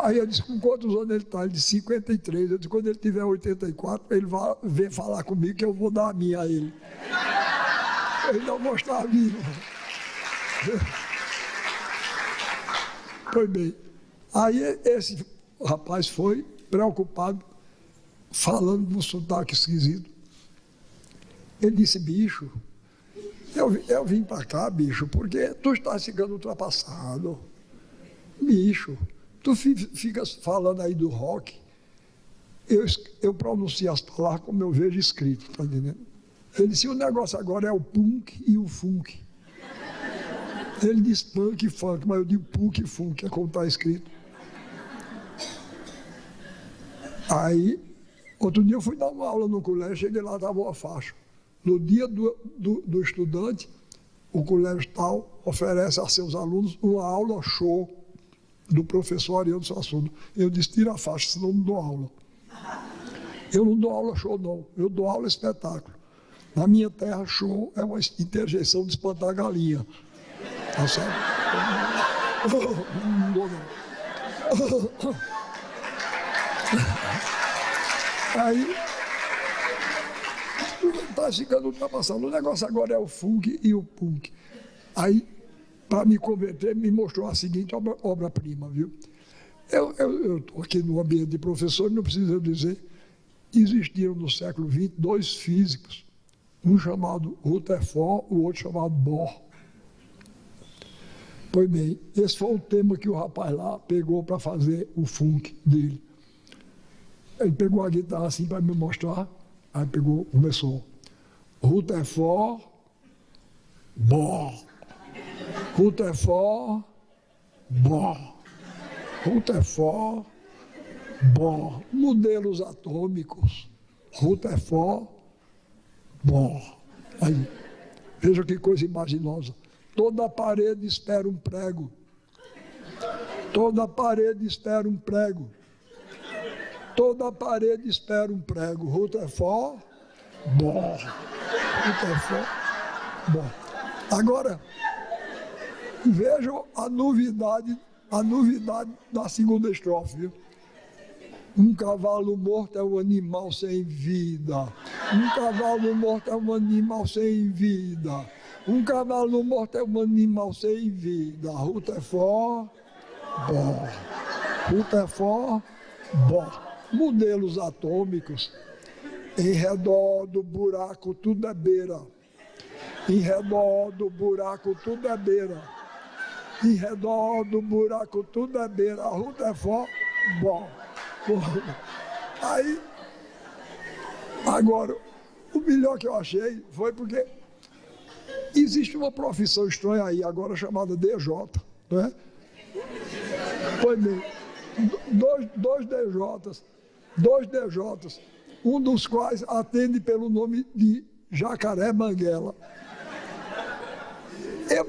Aí eu disse, com quantos anos ele está? Ele disse 53. Eu disse, quando ele tiver 84, ele vai vir falar comigo que eu vou dar a minha a ele. Ele não vou estar vivo. Pois bem, aí esse rapaz foi preocupado, falando com um sotaque esquisito. Ele disse, bicho, eu vim para cá, bicho, porque tu estás ficando ultrapassado. Bicho, tu ficas falando aí do rock, eu pronuncio as palavras como eu vejo escrito, tá entendendo? Ele disse, o negócio agora é o punk e o funk. Ele diz punk e funk, mas eu digo punk e funk, é como está escrito. Aí, outro dia eu fui dar uma aula no colégio, cheguei lá, estava uma faixa. No dia do estudante, o colégio tal oferece a seus alunos uma aula show do professor Ariano Suassuna. Eu disse, tira a faixa, senão não dou aula. Eu não dou aula show, não. Eu dou aula espetáculo. Na minha terra, show é uma interjeição de espantar galinha. Tá certo? Não dou, não. Aí, está ficando ultrapassado. O negócio agora é o funk e o punk. Aí, para me converter, me mostrou a seguinte obra-prima, viu? Eu estou aqui no ambiente de professor, não preciso dizer, existiram no século XX 2 físicos, um chamado Rutherford, o outro chamado Bohr. Pois bem, esse foi o tema que o rapaz lá pegou para fazer o funk dele. Ele pegou a guitarra assim para me mostrar, aí pegou, começou. Rutherford, bó. Rutherford, bó. Rutherford, bó. Modelos atômicos, Rutherford, bó. Aí, veja que coisa imaginosa. Toda parede espera um prego. Toda parede espera um prego. Toda parede espera um prego. Rutherford, bom. Rutherford, bom. Agora, vejam a novidade da segunda estrofe, viu? Um cavalo morto é um animal sem vida. Um cavalo morto é um animal sem vida. Um cavalo morto é um animal sem vida. Rutherford, bom. Rutherford, bom. Modelos atômicos. Em redor do buraco tudo é beira. Em redor do buraco tudo é beira. Em redor do buraco tudo é beira. Rutherford, bom. Aí, agora, o melhor que eu achei foi porque existe uma profissão estranha aí, agora chamada DJ, não é? Pois bem, dois DJs, um dos quais atende pelo nome de Jacaré Banguela. Eu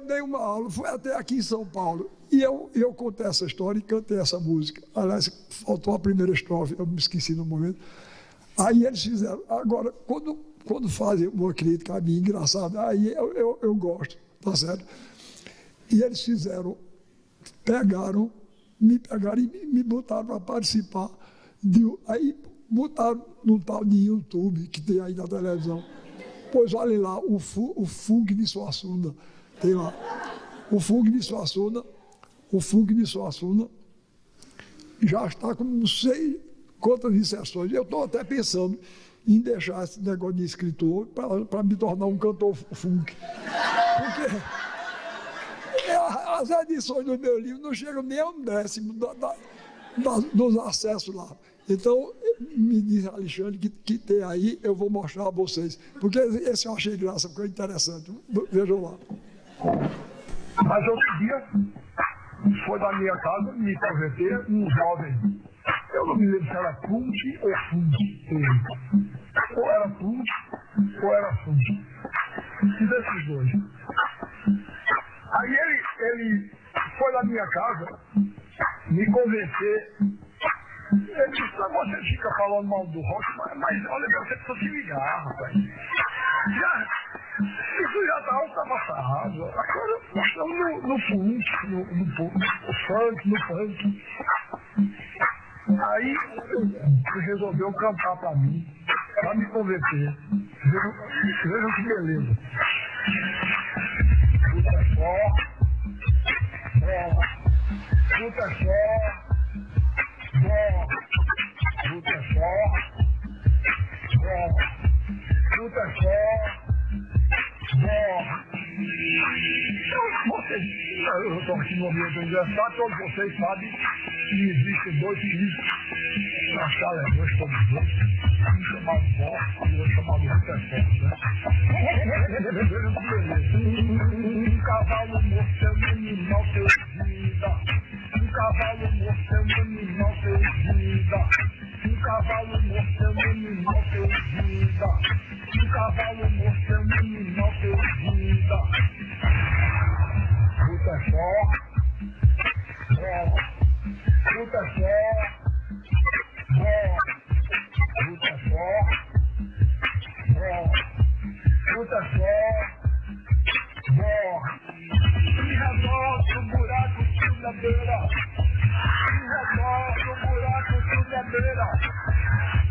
dei uma aula, foi até aqui em São Paulo, e eu contei essa história e cantei essa música. Aliás, faltou a primeira estrofe, eu me esqueci no momento. Aí eles fizeram. Agora, quando fazem uma crítica a mim engraçada, aí eu gosto, tá certo? E eles me pegaram e me botaram para participar. Aí botaram num tal de YouTube que tem aí na televisão. Pois olhem lá, o funk de Suassuna. Tem lá. O funk de Suassuna já está com não sei quantas inserções. Eu estou até pensando em deixar esse negócio de escritor para me tornar um cantor funk. Porque as edições do meu livro não chegam nem a um décimo dos acessos lá. Então, me diz Alexandre que tem aí, eu vou mostrar a vocês. Porque esse eu achei graça, ficou interessante. Vejam lá. Mas outro dia, foi da minha casa me converter um jovem. Eu não me lembro se era Punte ou Funde. Ou era Punte ou era Funde. Um desses dois. Aí ele foi da minha casa me convencer. Ele disse, você fica falando mal do rock, mas olha, você precisa se ligar, rapaz. Isso já está ultrapassado. Agora nós estamos no funk, no funk. Aí ele resolveu cantar para mim, para me convencer. Vejam que beleza. Luta só. Eu estou aqui no ambiente universitário, todos vocês sabem que existem dois filhos na sala, dois todos dois, um chamado Bó e outro chamado Rutherford, né? Um cavalo morto é um animal sem vida. Um cavalo morto é um animal sem vida. Um cavalo morto é um animal sem vida. Um cavalo morto é um animal sem vida. Rutherford, Rutherford, Rutherford, Rutherford, em redor do buraco tudo é beira. Em redor do buraco tudo é beira.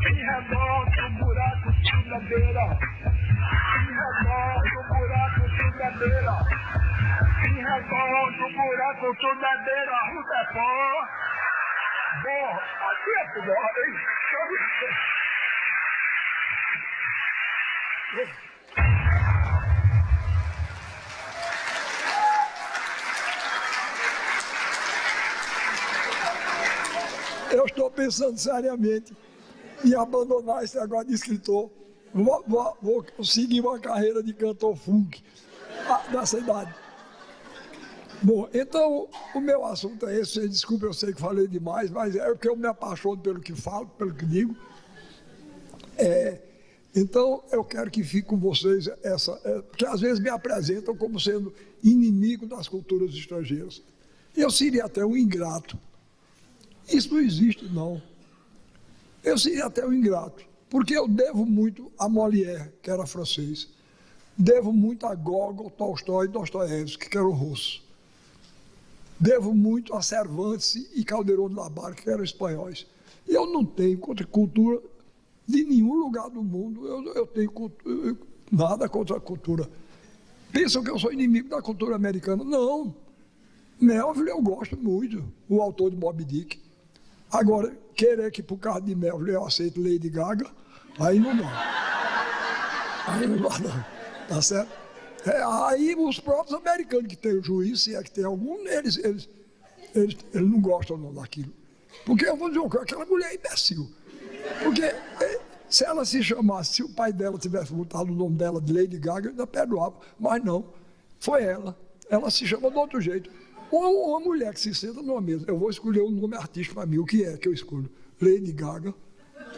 Em redor do buraco tudo é beira. Em redor do buraco tudo é beira. Em redor do buraco tudo é beira. Rutherford, bom, aqui é tudo, Eu estou pensando seriamente em abandonar esse negócio de escritor. Vou seguir uma carreira de cantor funk nessa idade. Bom, então o meu assunto é esse. Desculpa, eu sei que falei demais, mas é porque eu me apaixono pelo que falo, pelo que digo. Então eu quero que fique com vocês porque às vezes me apresentam como sendo inimigo das culturas estrangeiras. Eu seria até um ingrato. Isso não existe, não. Eu seria até um ingrato, porque eu devo muito a Molière, que era francês. Devo muito a Gogol, Tolstói e Dostoiévski, que eram russos. Devo muito a Cervantes e Calderón de la Barca, que eram espanhóis. Eu não tenho contra cultura de nenhum lugar do mundo. Eu tenho nada contra a cultura. Pensam que eu sou inimigo da cultura americana. Não. Melville eu gosto muito, o autor de Moby Dick. Agora, querer que por causa de Melville eu aceito Lady Gaga, aí não dá. Aí não dá, não. Tá certo? Aí os próprios americanos que têm o juiz, se é que tem algum, eles não gostam não daquilo. Porque eu vou dizer uma coisa, aquela mulher é imbecil. Porque se ela se chamasse, se o pai dela tivesse botado o nome dela de Lady Gaga, eu ainda perdoava. Mas não, foi ela. Ela se chama de outro jeito. Ou uma mulher que se senta numa mesa, eu vou escolher um nome artístico para mim, o que é que eu escolho? Lady Gaga.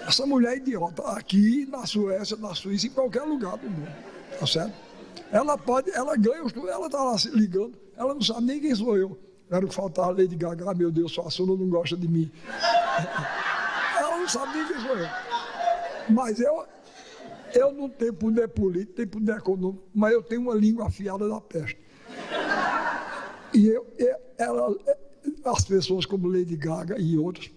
Essa mulher é idiota, aqui na Suécia, na Suíça, em qualquer lugar do mundo, tá certo? Ela ganha, ela está lá se ligando, ela não sabe nem quem sou eu. Era o que faltava, Lady Gaga, meu Deus, sua Suna não gosta de mim. Ela não sabe nem quem sou eu. Mas eu não tenho poder político, tenho poder econômico, mas eu tenho uma língua afiada da peste. E as pessoas como Lady Gaga e outros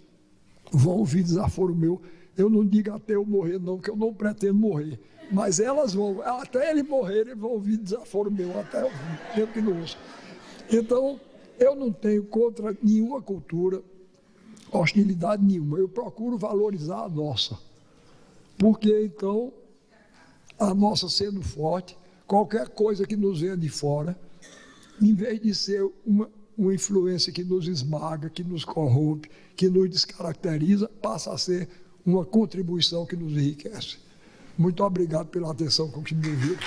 vão ouvir desaforo meu. Eu não digo até eu morrer, não, que eu não pretendo morrer. Mas elas vão, até eles morrerem, vão ouvir desaforo meu, até eu mesmo que não ouço. Então, eu não tenho contra nenhuma cultura, hostilidade nenhuma. Eu procuro valorizar a nossa. Porque, então, a nossa sendo forte, qualquer coisa que nos venha de fora, em vez de ser uma influência que nos esmaga, que nos corrompe, que nos descaracteriza, passa a ser uma contribuição que nos enriquece. Muito obrigado pela atenção com que me ouviram.